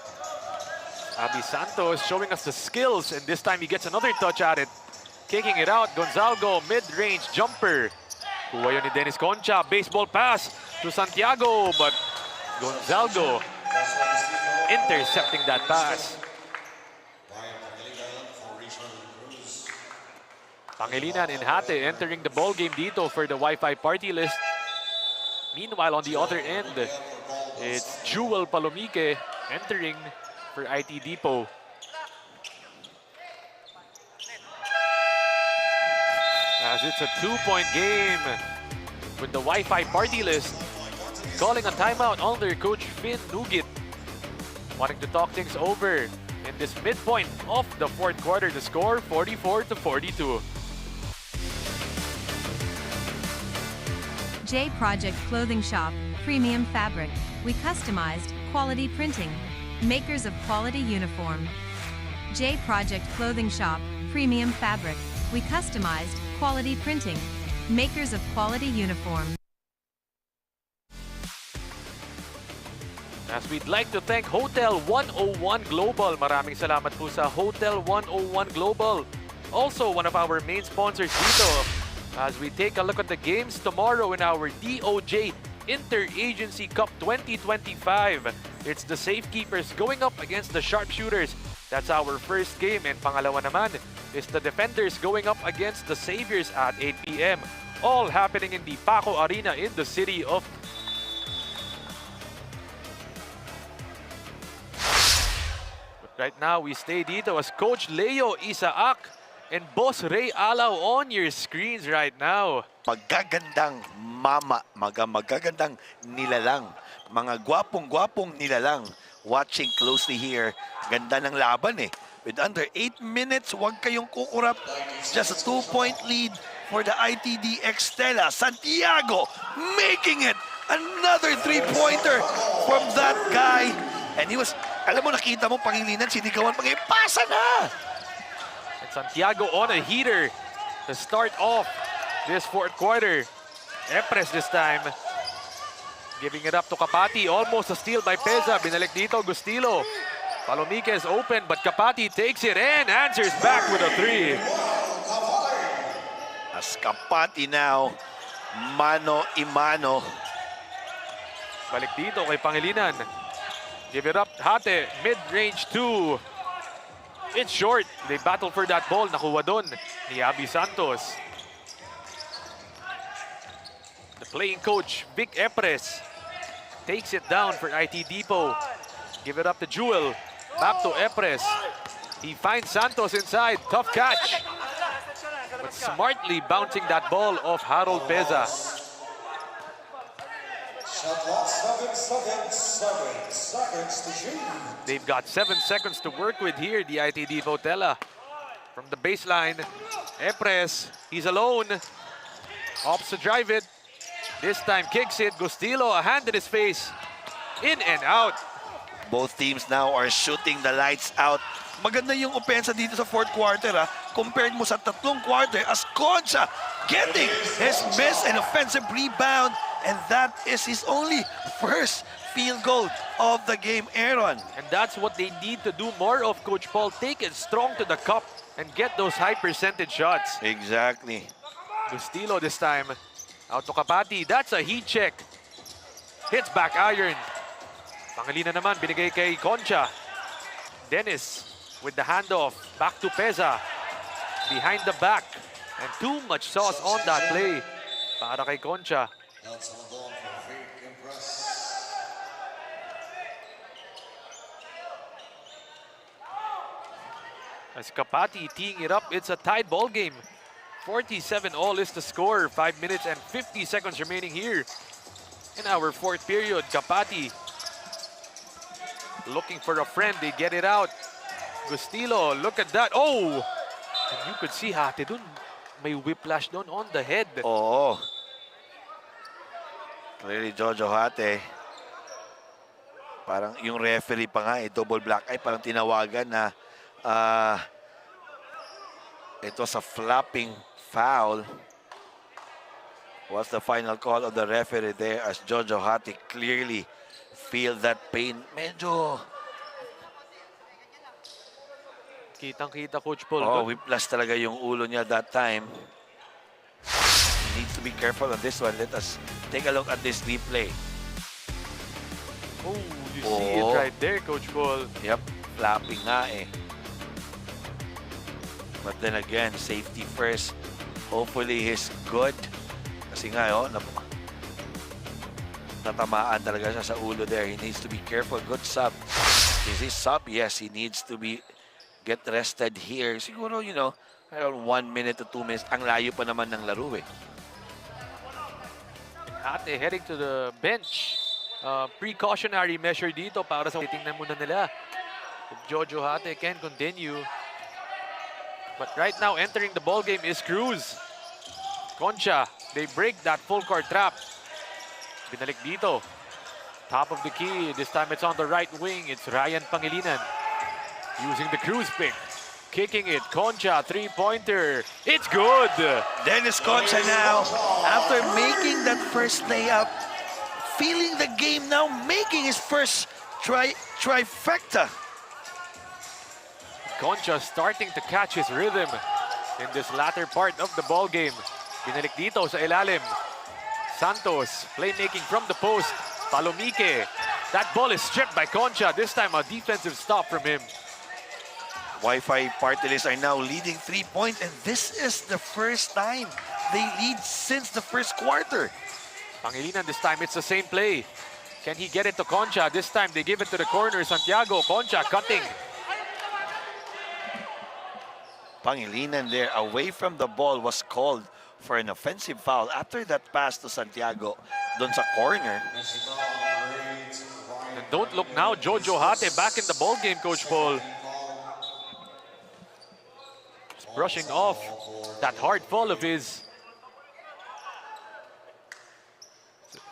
Speaker 1: Abby Santos showing us the skills, and this time he gets another touch at it. Kicking it out, Gonzalgo, mid-range jumper. Kuha yun ni Dennis Concha, baseball pass to Santiago, but Gonzalgo intercepting that pass. Pangilinan and Hate entering the ball game dito for the Wi-Fi party list. Meanwhile, on the other end, it's Jewel Palomique entering for IT Depot. As it's a 2-point game with the Wi-Fi party list. Calling a timeout under Coach Finn Nugit. Wanting to talk things over in this midpoint of the fourth quarter. The score, 44-42.
Speaker 5: J Project Clothing Shop, Premium Fabric. We customized, quality printing. Makers of quality uniform. J Project Clothing Shop, Premium Fabric. We customized, quality printing. Makers of quality uniform.
Speaker 1: As we'd like to thank Hotel 101 Global. Maraming salamat po sa Hotel 101 Global. Also one of our main sponsors dito. As we take a look at the games tomorrow in our DOJ Interagency Cup 2025. It's the Safekeepers going up against the Sharpshooters. That's our first game. And pangalawa naman is the Defenders going up against the Saviors at 8 p.m. All happening in the Paco Arena in the city of... But right now, we stay dito as Coach Leo Isaac and Boss Ray Alaw on your screens right now.
Speaker 2: Magagandang magagandang nilalang. Mga gwapong-gwapong nilalang. Watching closely here. Ganda ng laban eh. With under 8 minutes, huwag kayong kukurap. Just a 2-point lead for the ITDX TELA. Santiago making it. Another 3-pointer from that guy. And he was, alam mo, nakita mo, Pangilinan, sinigawan, pasa na!
Speaker 1: And Santiago on a heater to start off this fourth quarter. Epres this time. Giving it up to Kapati. Almost a steal by Peza. Binalik dito, Gustilo. Palomique is open, but Kapati takes it and answers back with a 3.
Speaker 2: As Kapati now, mano-imano.
Speaker 1: Balik dito kay Pangilinan. Give it up, Hate. Mid-range 2. It's short. They battle for that ball. Nakuha doon ni Abby Santos. Playing coach Vic Epres takes it down for IT Depot. Give it up to Jewel. Back to Epres. He finds Santos inside. Tough catch. But smartly bouncing that ball off Harold Peza. They've got 7 seconds to work with here, the IT Depot TELA. From the baseline, Epres, he's alone. Opts to drive it. This time kicks it. Gustilo, a hand in his face. In and out.
Speaker 2: Both teams now are shooting the lights out. Maganda yung opensa dito sa fourth quarter compared mo sa tatlong quarter as Concha getting his miss and offensive rebound, and that is his only first field goal of the game, Aaron.
Speaker 1: And that's what they need to do more of, Coach Paul. Take it strong to the cup and get those high percentage shots.
Speaker 2: Exactly.
Speaker 1: Gustilo this time. Out to Kapati. That's a heat check. Hits back iron. Pangilinan naman, binigay kay Concha. Dennis with the handoff. Back to Peza. Behind the back. And too much sauce on that play para kay Concha. As Kapati teeing it up, it's a tied ball game. 47-all is the score. 5 minutes and 50 seconds remaining here in our fourth period. Kapati looking for a friend. They get it out. Gustilo, look at that. Oh! And you could see Hate dun. May whiplash doon on the head.
Speaker 2: Oo. Clearly, Jojo Hate. Parang yung referee pa nga, double black eye. Parang tinawagan na it was a flapping foul. What's the final call of the referee there as Jojo Hate clearly feel that pain. Medyo
Speaker 1: kitang-kita, Coach Paul.
Speaker 2: Oh, whiplash talaga yung ulo niya that time. Needs to be careful on this one. Let us take a look at this replay.
Speaker 1: Oh, you see it right there, Coach Paul.
Speaker 2: Yep, flapping nga eh. But then again, safety first. Hopefully he's good. Kasi nga, natamaan talaga siya sa ulo there. He needs to be careful. Good sub. Is he sub? Yes, he needs to be get rested here. Siguro, around 1 minute to 2 minutes. Ang layo pa naman ng laro eh.
Speaker 1: Hate heading to the bench. Precautionary measure dito para sa titingnan muna nila if Jojo Hate can continue. But right now, entering the ball game is Cruz. Concha, they break that full court trap. Binalik dito. Top of the key. This time it's on the right wing. It's Ryan Pangilinan. Using the Cruz pick. Kicking it. Concha, three-pointer. It's good.
Speaker 2: Dennis Concha now, after making that first layup, feeling the game now, making his first trifecta.
Speaker 1: Concha starting to catch his rhythm in this latter part of the ball game. Binalik dito sa ilalim. Santos, playmaking from the post. Palomike. That ball is stripped by Concha. This time a defensive stop from him.
Speaker 2: Wi-Fi Partylist are now leading 3-point, and this is the first time they lead since the first quarter.
Speaker 1: Pangilinan, this time it's the same play. Can he get it to Concha? This time they give it to the corner. Santiago, Concha cutting.
Speaker 2: Pangilinan there, away from the ball, was called for an offensive foul after that pass to Santiago doon sa corner.
Speaker 1: And don't look now, Jojo Hate back in the ball game, Coach Paul. Just brushing off that hard fall of his.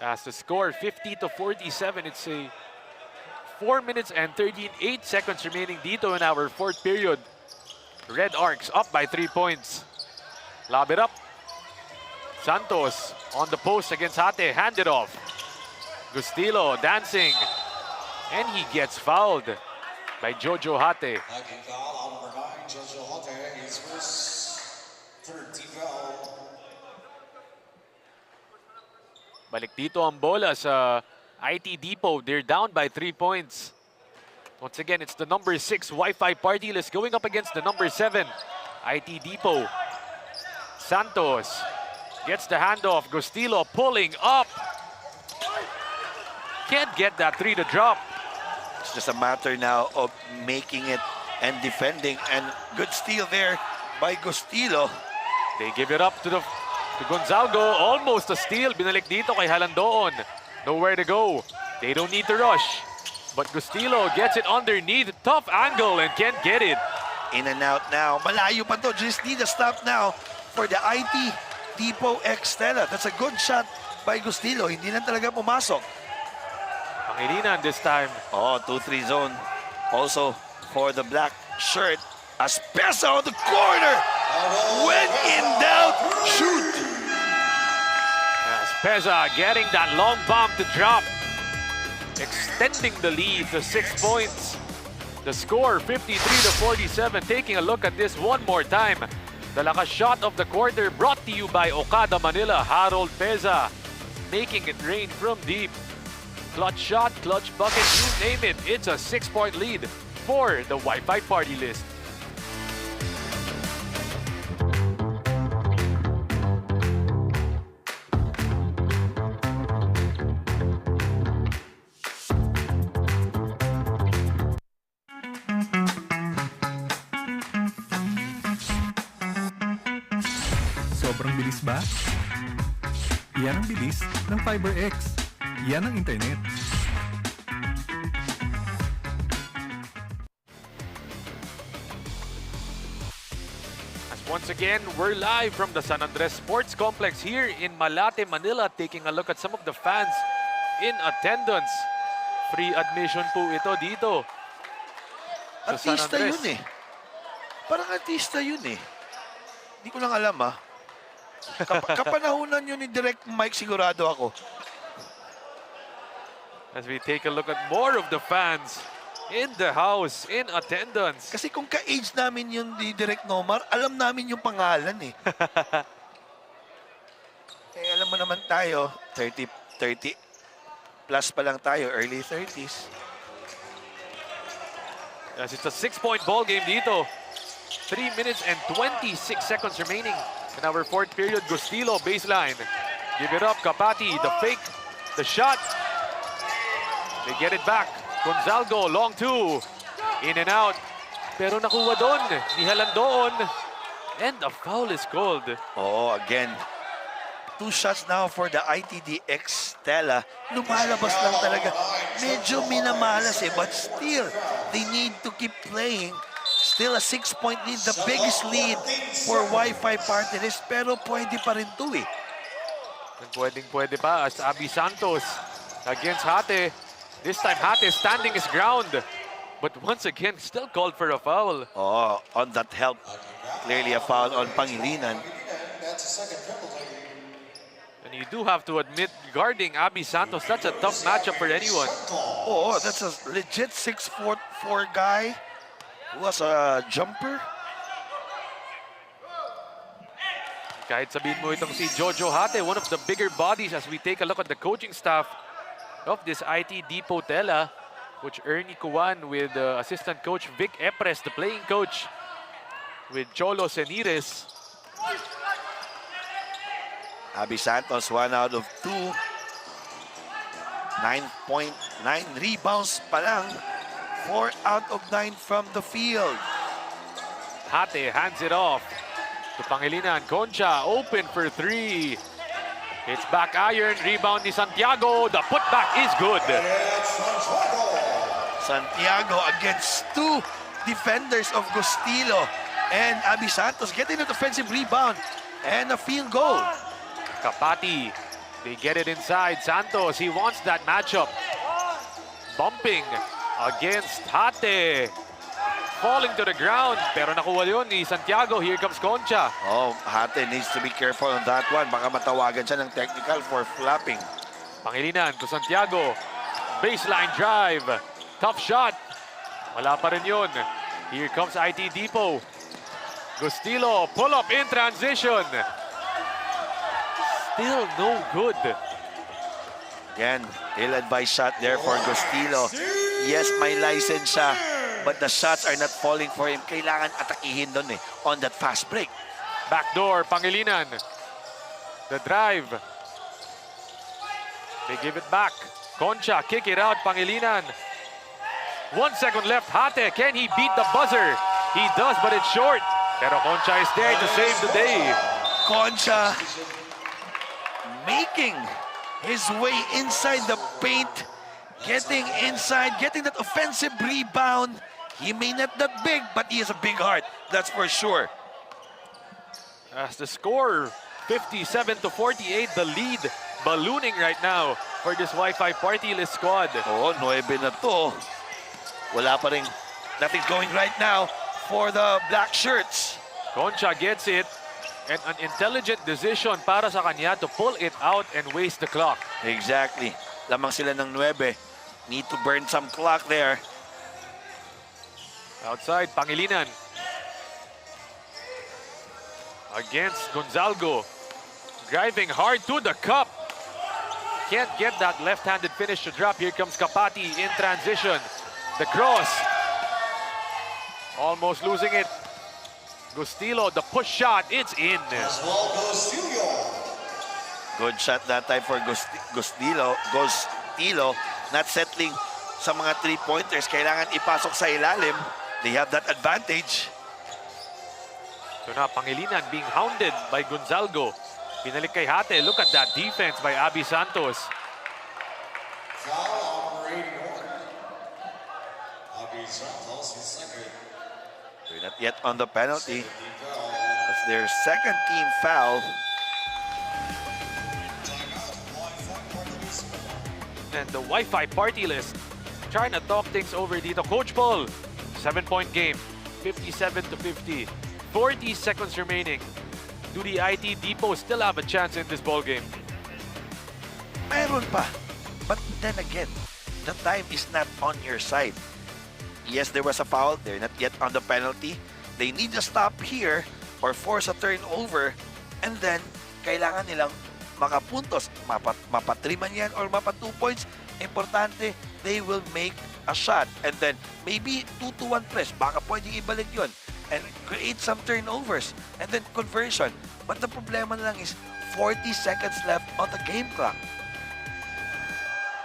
Speaker 1: As the score 50-47, it's a 4 minutes and 38 seconds remaining dito in our fourth period. Red Arcs up by 3 points. Lob it up. Santos on the post against Hate. Hand it off. Gustilo dancing. And he gets fouled by Jojo Hate. Balik dito ang bola sa IT Depot. They're down by 3 points. Once again, it's the number 6 Wi-Fi Partylist going up against the number 7 IT Depot. Santos Gets the handoff. Gustilo pulling up. Can't get that 3 to drop.
Speaker 2: It's just a matter now of making it and defending. And good steal there by Gustilo.
Speaker 1: They give it up to Gonzalgo. Almost a steal. Binalik dito kay Halandoon. Nowhere to go. They don't need to rush. But Gustilo gets it underneath. Tough angle and can't get it.
Speaker 2: In and out now. Malayo pa to. Just need a stop now for the IT Depot X TELA. That's a good shot by Gustilo. Hindi na talaga pumasok.
Speaker 1: Pangilinan this time.
Speaker 2: Oh, 2-3 zone. Also for the black shirt. Aspesa on the corner. When in doubt, shoot.
Speaker 1: Aspesa getting that long bomb to drop. Extending the lead to 6 points. The score 53 to 47. Taking a look at this one more time. The lakas shot of the quarter brought to you by Okada Manila. Harold Peza making it rain from deep. Clutch shot, clutch bucket, you name it. It's a 6-point lead for the Wi-Fi party list.
Speaker 6: Sobrang bilis ba? Yan ang bilis ng FiberX. Yan ang internet.
Speaker 1: As once again, we're live from the San Andres Sports Complex here in Malate, Manila, taking a look at some of the fans in attendance. Free admission po ito dito sa San
Speaker 2: Artista
Speaker 1: Andres.
Speaker 2: yun eh. Parang artista yun eh. Hindi ko lang alam ah. Kapanahunan yun ni Direct Mike, sigurado ako.
Speaker 1: As we take a look at more of the fans in the house, in attendance.
Speaker 2: Kasi kung ka-age namin yun ni Direct Nomar, alam namin yung pangalan eh. Eh alam mo naman tayo, 30 plus pa lang tayo, early 30s.
Speaker 1: Yes, it's a 6-point ball game dito. 3 minutes and 26 seconds remaining in our fourth period. Gustilo, baseline. Give it up, Kapati, the fake, the shot. They get it back. Gonzalgo, long 2. In and out. Pero nakuha doon ni Halandoon. And a foul is called.
Speaker 2: Oh, again. 2 shots now for the ITDX TELA. Lumalabas lang talaga. Medyo minamalas eh, but still, they need to keep playing. Still a 6-point lead, the biggest lead for Wi-Fi Partylist, pero pwede pa rin to eh.
Speaker 1: Pwede pa as Abby Santos against Hate. This time Hate standing his ground. But once again, still called for a foul.
Speaker 2: Oh, on that help. Clearly a foul on Pangilinan.
Speaker 1: And you do have to admit, guarding Abby Santos, that's a tough matchup for anyone.
Speaker 2: Oh, that's a legit 6'4" guy. Who was a jumper?
Speaker 1: Kahit sabihin mo itong si Jojo Hate, one of the bigger bodies as we take a look at the coaching staff of this IT Depot TELA. Coach Ernie Cuan with assistant coach Vic Epres, the playing coach, with Cholo Senires.
Speaker 2: Abby Santos, 1 out of 2. 9.9 rebounds pa lang. 4 out of 9 from the field.
Speaker 1: Hate hands it off to Pangilinan. Concha open for 3. It's back iron. Rebound ni Santiago. The putback is good.
Speaker 2: Santiago against 2 defenders of Gustilo. And Abby Santos getting an offensive rebound and a field goal.
Speaker 1: Kapati, they get it inside. Santos, he wants that matchup. Bumping against Hate. Falling to the ground. Pero nakuha yun ni Santiago. Here comes Concha.
Speaker 2: Oh, Hate needs to be careful on that one. Baka matawagan siya ng technical for flapping.
Speaker 1: Pangilinan to Santiago. Baseline drive. Tough shot. Wala pa rin yun. Here comes IT Depot. Gustilo, pull up in transition. Still no good.
Speaker 2: Again, ill-advised shot there for Gustilo. Yes, may license siya, but the shots are not falling for him. Kailangan atakihin doon eh, on that fast break.
Speaker 1: Backdoor, Pangilinan. The drive. They give it back. Concha, kick it out, Pangilinan. 1 second left. Hate, can he beat the buzzer? He does, but it's short. Pero Concha is there to save the day.
Speaker 2: Concha making his way inside the paint, getting inside, getting that offensive rebound. He may not that big, but he has a big heart. That's for sure.
Speaker 1: As the score, 57-48, the lead ballooning right now for this Wi-Fi party list squad.
Speaker 2: Oh, 9 na to. Wala pa rin. Nothing's going right now for the black shirts.
Speaker 1: Concha gets it, and an intelligent decision para sa kanya to pull it out and waste the clock.
Speaker 2: Exactly. Lamang sila ng 9. Need to burn some clock there.
Speaker 1: Outside, Pangilinan. Against Gonzalgo. Driving hard to the cup. Can't get that left-handed finish to drop. Here comes Kapati in transition. The cross. Almost losing it. Gustilo, the push shot. It's in.
Speaker 2: Good shot that time for Gustilo. Not settling sa mga 3-pointers. Kailangan ipasok sa ilalim. They have that advantage.
Speaker 1: So na, Pangilinan being hounded by Gonzalgo. Pinalik kay Hate. Look at that defense by Abby Santos.
Speaker 2: They're not yet on the penalty. That's their second team foul.
Speaker 1: And the Wi-Fi party list trying to talk things over dito. Coach Paul, 7-point game, 57-50. 40 seconds remaining. Do the IT Depot still have a chance in this ball game?
Speaker 2: Meron pa. But then again, the time is not on your side. Yes, there was a foul. They're not yet on the penalty. They need to stop here or force a turnover. And then, kailangan nilang makapuntos. Mapa 3 man yan or mapa 2 points. Importante, they will make a shot. And then, maybe 2-1 press. Baka pwedeng ibalik yun. And create some turnovers. And then conversion. But the problema lang is 40 seconds left on the game clock.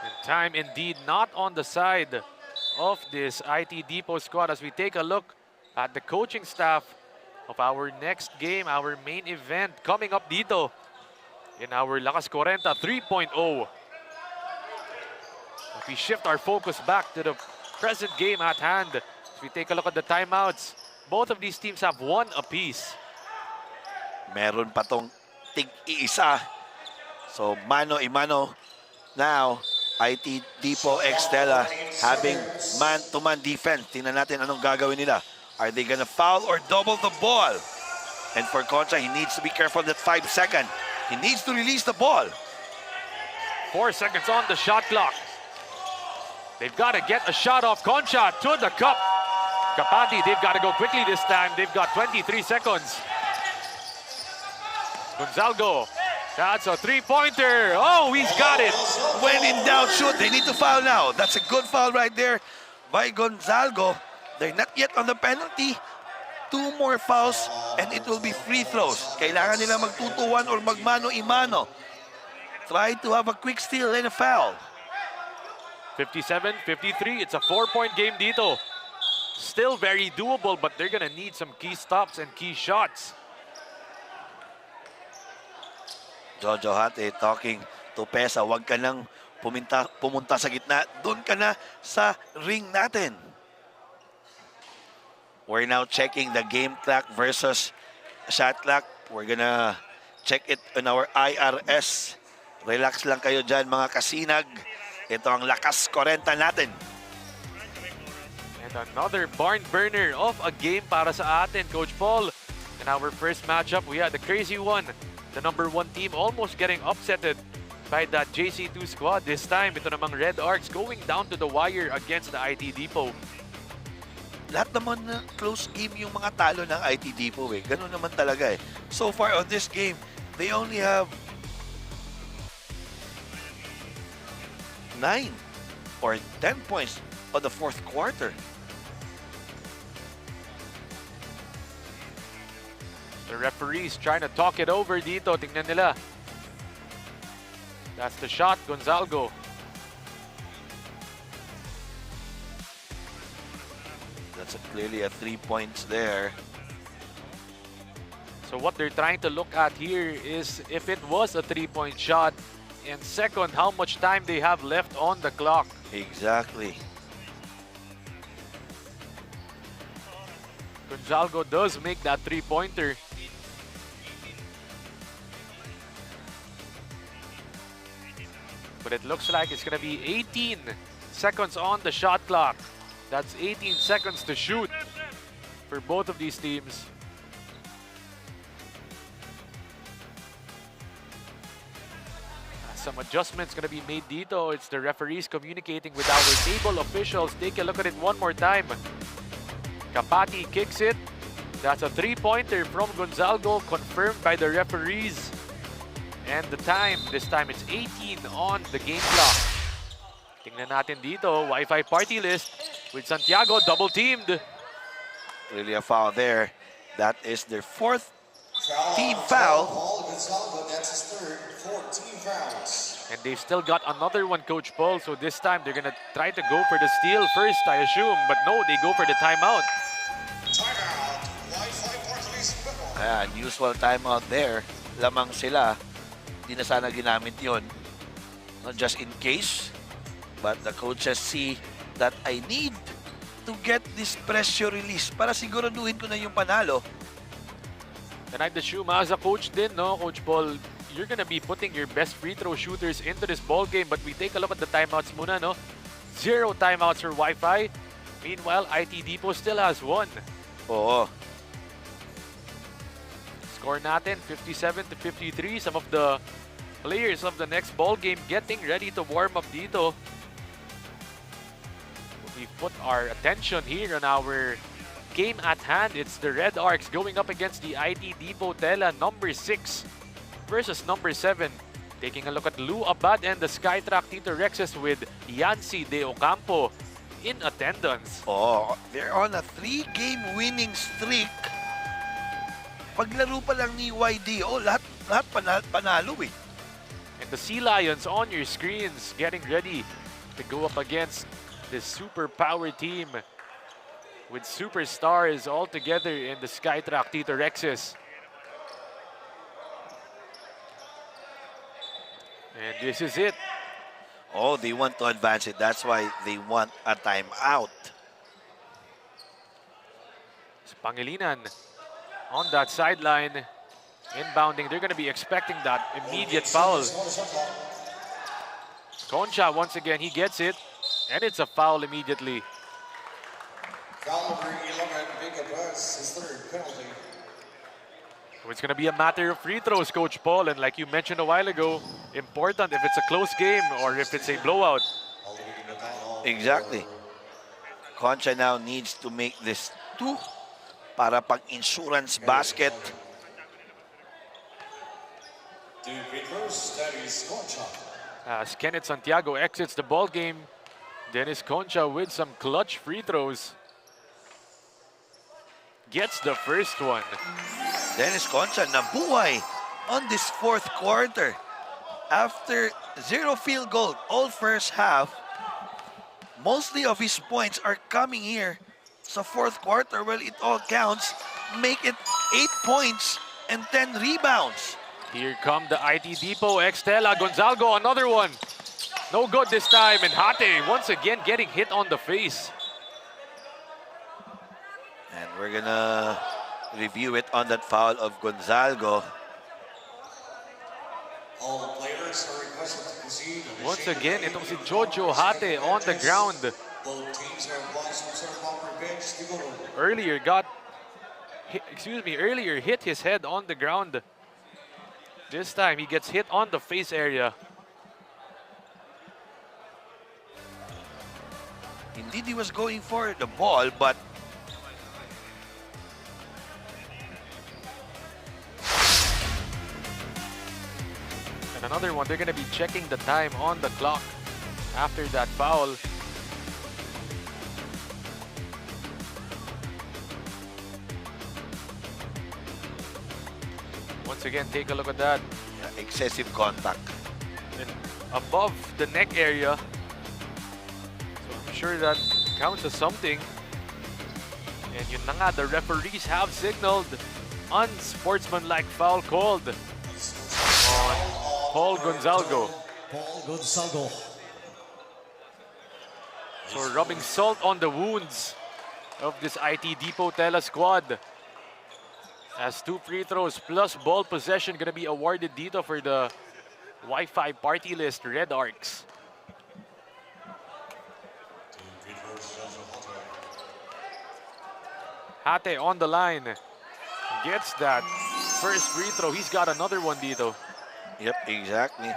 Speaker 1: And time indeed not on the side of this IT Depot squad as we take a look at the coaching staff of our next game, our main event coming up dito in our LakasKwarenta 3.0. As we shift our focus back to the present game at hand, as we take a look at the timeouts, both of these teams have 1 apiece.
Speaker 2: Meron pa tong tig-iisa. So, mano-imano. Now, IT Depot x TELA having man-to-man defense. Tingnan natin anong gagawin nila. Are they gonna foul or double the ball? And for Concha, he needs to be careful that 5 second. He needs to release the ball.
Speaker 1: 4 seconds on the shot clock. They've got to get a shot off. Concha to the cup. Kapati, they've got to go quickly this time. They've got 23 seconds. Gonzalgo, that's a 3-pointer. Oh, he's got it.
Speaker 2: When in doubt, shoot. They need to foul now. That's a good foul right there by Gonzalgo. They're not yet on the penalty. 2 more fouls and it will be free throws. Kailangan nila mag-2-1 or magmano-imano. Try to have a quick steal and a foul.
Speaker 1: 57-53. It's a 4-point game dito. Still very doable, but they're gonna need some key stops and key shots.
Speaker 2: Jojo Hate talking to Pesa, wag ka nang pumunta sa gitna. Doon ka na sa ring natin. We're now checking the game clock versus shot clock. We're gonna check it on our IRS. Relax lang kayo dyan mga kasinag. Ito ang LakasKwarenta natin.
Speaker 1: And another barn burner of a game para sa atin, Coach Paul. In our first matchup, we had the crazy one. The number 1 team almost getting upsetted by that JC2 squad. This time, ito namang Red Arcs going down to the wire against the IT Depot.
Speaker 2: Lahat naman na close game yung mga talo ng IT Depot eh. Ganun naman talaga eh. So far on this game, they only have 9 or 10 points on the 4th quarter.
Speaker 1: The referees trying to talk it over dito. Tingnan nila. That's the shot, Gonzalgo.
Speaker 2: That's clearly a 3 points there.
Speaker 1: So what they're trying to look at here is if it was a 3-point shot, and second, how much time they have left on the clock.
Speaker 2: Exactly.
Speaker 1: Gonzalgo does make that 3-pointer. But it looks like it's gonna be 18 seconds on the shot clock. That's 18 seconds to shoot for both of these teams. Some adjustments gonna be made dito. It's the referees communicating with our table officials. Take a look at it one more time. Kapati kicks it. That's a 3-pointer from Gonzalgo, confirmed by the referees. And the time, this time it's 18 on the game clock. Tingnan natin dito, Wi-Fi party list with Santiago double-teamed.
Speaker 2: Really a foul there. That is their 4th team foul.
Speaker 4: That's his third, 14 fouls.
Speaker 1: And they've still got another one, Coach Paul. So this time they're gonna try to go for the steal first, I assume. But no, they go for the timeout.
Speaker 4: Timeout, Wi-Fi Partylist.
Speaker 2: Ayan, usual timeout there. Lamang sila. Hindi na sana ginamit yun. Not just in case, but the coaches see that I need to get this pressure release para siguraduhin ko na yung panalo.
Speaker 1: And I'd assume as a coach din, no, Coach Paul, you're gonna be putting your best free throw shooters into this ball game. But we take a look at the timeouts muna, no? 0 timeouts for Wi-Fi. Meanwhile, IT Depot still has 1.
Speaker 2: Oo.
Speaker 1: Score natin, 57-53. Some of the players of the next ball game getting ready to warm up dito. We put our attention here on our game at hand. It's the Red Arcs going up against the IT Depot TELA number 6 versus number 7. Taking a look at Lou Abad and the Skytrack Tito Rexes with Yancy De Ocampo in attendance.
Speaker 2: Oh, they're on a 3-game winning streak. Paglaro pa lang ni YD, lahat panalo eh.
Speaker 1: And the Sea Lions on your screens getting ready to go up against this super power team with superstars all together in the Skytrack Tito Rexes. And this is it.
Speaker 2: Oh, they want to advance it. That's why they want a timeout.
Speaker 1: Pangilinan on that sideline, inbounding. They're going to be expecting that immediate foul. Concha, once again, he gets it, and it's a foul immediately.
Speaker 4: Foul number 11, Jacob West, his third penalty.
Speaker 1: So it's going to be a matter of free throws, Coach Paul, and like you mentioned a while ago, important if it's a close game or if it's a blowout.
Speaker 2: Exactly. Concha now needs to make this 2 para pang-insurance basket.
Speaker 1: As Kenneth Santiago exits the ball game, Dennis Concha with some clutch free throws gets the first one.
Speaker 2: Dennis Concha nabuhay on this 4th quarter. After 0 field goal all first half, mostly of his points are coming here sa 4th quarter. Well, it all counts. Make it 8 points and 10 rebounds.
Speaker 1: Here come the IT Depot ex-TELA. Gonzalgo, another one. No good this time. And Hate once again getting hit on the face.
Speaker 2: And we're gonna review it on that foul of Gonzalgo.
Speaker 4: All players are requested to concede.
Speaker 1: Once again, itong si Jojo Hate on the ground.
Speaker 4: Both teams are advised to serve off their bench to go.
Speaker 1: Earlier hit his head on the ground. This time he gets hit on the face area.
Speaker 2: Indeed, he was going for the ball, but
Speaker 1: and another one, they're going to be checking the time on the clock after that foul. Once again, take a look at that.
Speaker 2: excessive contact.
Speaker 1: And above the neck area. So I'm sure that counts as something. And yun na nga, the referees have signaled unsportsmanlike foul called on Paul Gonzalgo.
Speaker 4: Paul Gonzalgo.
Speaker 1: So rubbing salt on the wounds of this IT Depot TELA squad. As 2 free throws plus ball possession gonna be awarded dito for the Wi-Fi party list Red Arcs. Hate on the line. Gets that first free throw. He's got another one dito.
Speaker 2: Yep, exactly.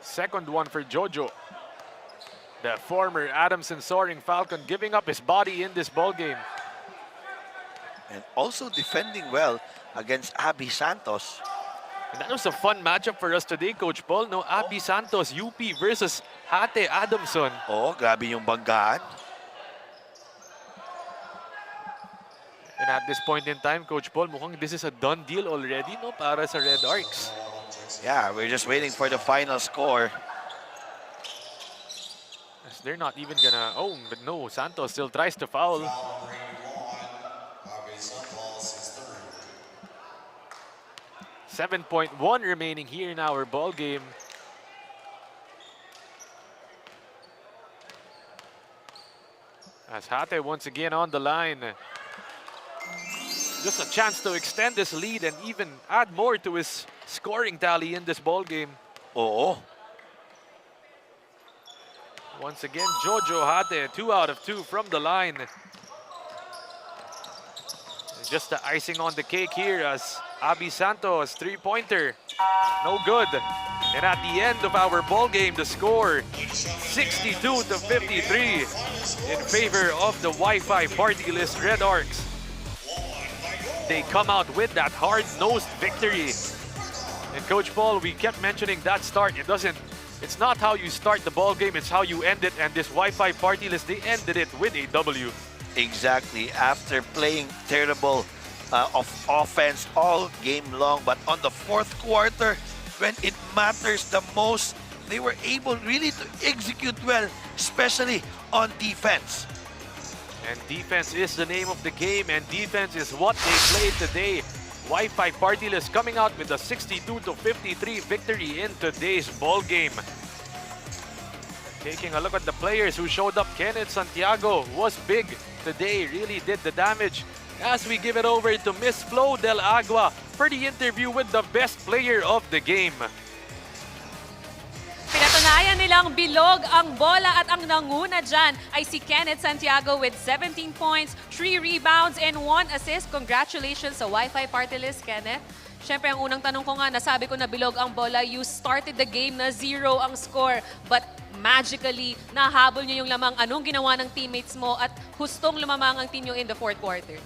Speaker 1: Second one for Jojo. The former Adamson Soaring Falcon giving up his body in this ball game.
Speaker 2: And also defending well against Abby Santos.
Speaker 1: And that was a fun matchup for us today, Coach Paul. No, Abby Santos, UP versus Hate Adamson.
Speaker 2: Oh, grabe yung banggaan.
Speaker 1: And at this point in time, Coach Paul, mukhang this is a done deal already, no, para sa Red Arcs.
Speaker 2: Yeah, we're just waiting for the final score.
Speaker 1: As they're not even gonna... Oh, but no, Santos still tries to foul. 7.1 remaining here in our ball game. As Hate once again on the line. Just a chance to extend this lead and even add more to his scoring tally in this ball game.
Speaker 2: Oo.
Speaker 1: Once again, Jojo Hate, 2 out of 2 from the line. Just the icing on the cake here as Abby Santos, three-pointer, no good. And at the end of our ball game, the score, 62-53 in favor of the Wi-Fi party list Red Arcs. They come out with that hard-nosed victory. And Coach Paul, we kept mentioning that start. It's not how you start the ball game, it's how you end it. And this Wi-Fi party list, they ended it with a W.
Speaker 2: Exactly, after playing terrible of offense all game long, but on the fourth quarter, when it matters the most, they were able really to execute well, especially on defense.
Speaker 1: And defense is the name of the game, and defense is what they played today. Wi-Fi party list coming out with a 62-53 victory in today's ball game. Taking a look at the players who showed up, Kenneth Santiago was big today, really did the damage. As we give it over to Miss Flo Del Agua for the interview with the best player of the game.
Speaker 3: Pinatunayan nilang bilog ang bola at ang nanguna dyan ay si Kenneth Santiago with 17 points, 3 rebounds, and 1 assist. Congratulations sa Wi-Fi party list, Kenneth. Siyempre, ang unang tanong ko nga, nasabi ko na bilog ang bola. You started the game na 0 ang score, but magically, nahabol niyo yung lamang. Anong ginawa ng teammates mo at hustong lumamang ang team nyo in the fourth quarter?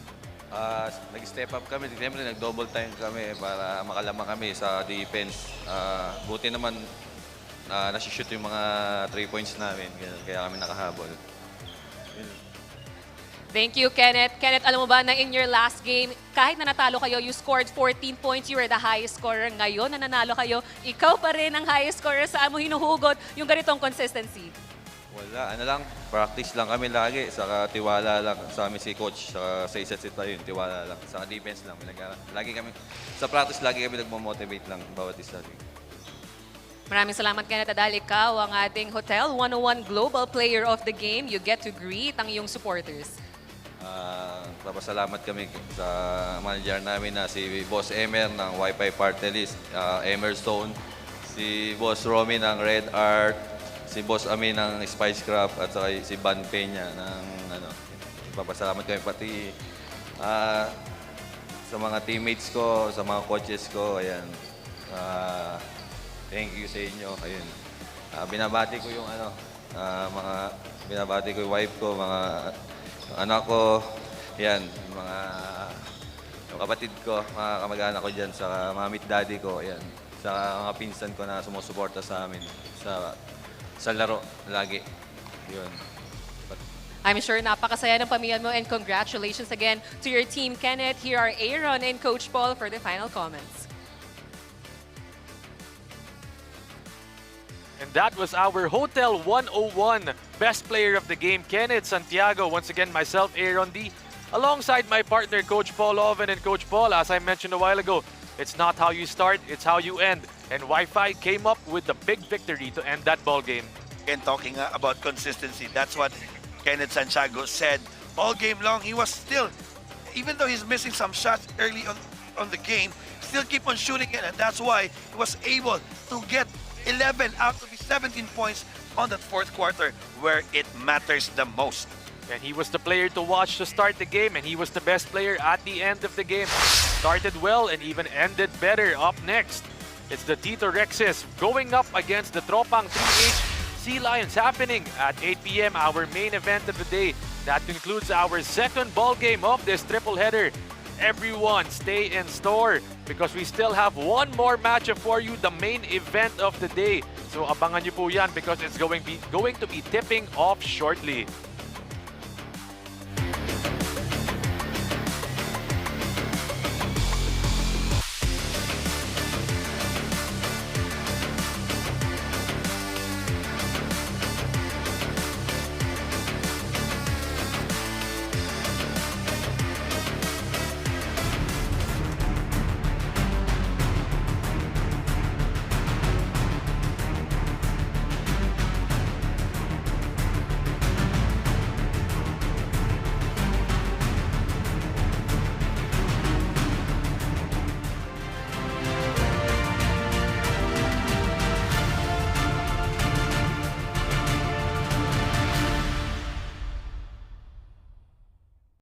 Speaker 15: Nag-step up kami. Siyempre, nag-double time kami para makalamang kami sa defense. Buti naman, nasishoot yung mga 3 points namin. Kaya kami nakahabol.
Speaker 3: Thank you, Kenneth. Kenneth, alam mo ba na in your last game, kahit na natalo kayo, you scored 14 points, you were the highest scorer. Ngayon na nanalo kayo, ikaw pa rin ang highest scorer. Saan mo hinuhugot yung ganitong consistency?
Speaker 15: Wala, lang. Practice lang kami lagi. Saka tiwala lang sa amin si coach. Saka sa isa't isa yun, tiwala lang. Saka defense lang. Lagi kami, sa practice, lagi kami nagmamotivate lang bawat isa.
Speaker 3: Maraming salamat, Kenneth. Dahil ikaw ang ating Hotel 101 Global Player of the Game, you get to greet ang iyong supporters.
Speaker 15: Papasalamat kami sa manager namin na si Boss Emer ng Wi-Fi Party List, Emerstone, si Boss Romy ng Red Art, si Boss Ami ng Spice Craft, at saka si Van Peña ng papasalamat kami pati sa mga teammates ko, sa mga coaches ko. Ayan. Thank you sa inyo. Ayun. Binabati ko yung binabati ko yung wife ko, mga anak ko, yan, yung kapatid ko, mga kamag-anak ko dyan, sa mamit daddy ko, yan, sa mga pinsan ko na sumusuporta sa amin, sa laro, lagi. Yun.
Speaker 3: I'm sure napakasaya ng pamilya mo, and congratulations again to your team, Kenneth. Here are Aaron and Coach Paul for the final comments.
Speaker 1: And that was our Hotel 101 best player of the game, Kenneth Santiago. Once again, myself, Aaron D. Alongside my partner, Coach Paul Oven. And Coach Paul, as I mentioned a while ago, it's not how you start, it's how you end. And Wi-Fi came up with the big victory to end that ball game.
Speaker 2: And talking about consistency, that's what Kenneth Santiago said. All game long, he was still, even though he's missing some shots early on the game, still keep on shooting it. And that's why he was able to get 11 out of his 17 points on that fourth quarter, where it matters the most.
Speaker 1: And he was the player to watch to start the game, and he was the best player at the end of the game. Started well and even ended better. Up next, it's the Tito Rexes going up against the Tropang 3H Sea Lions, happening at 8 p.m. Our main event of the day. That concludes our second ball game of this triple header. Everyone, stay in store because we still have one more matchup for you, the main event of the day. So abangan niyo po yan because it's going to be tipping off shortly.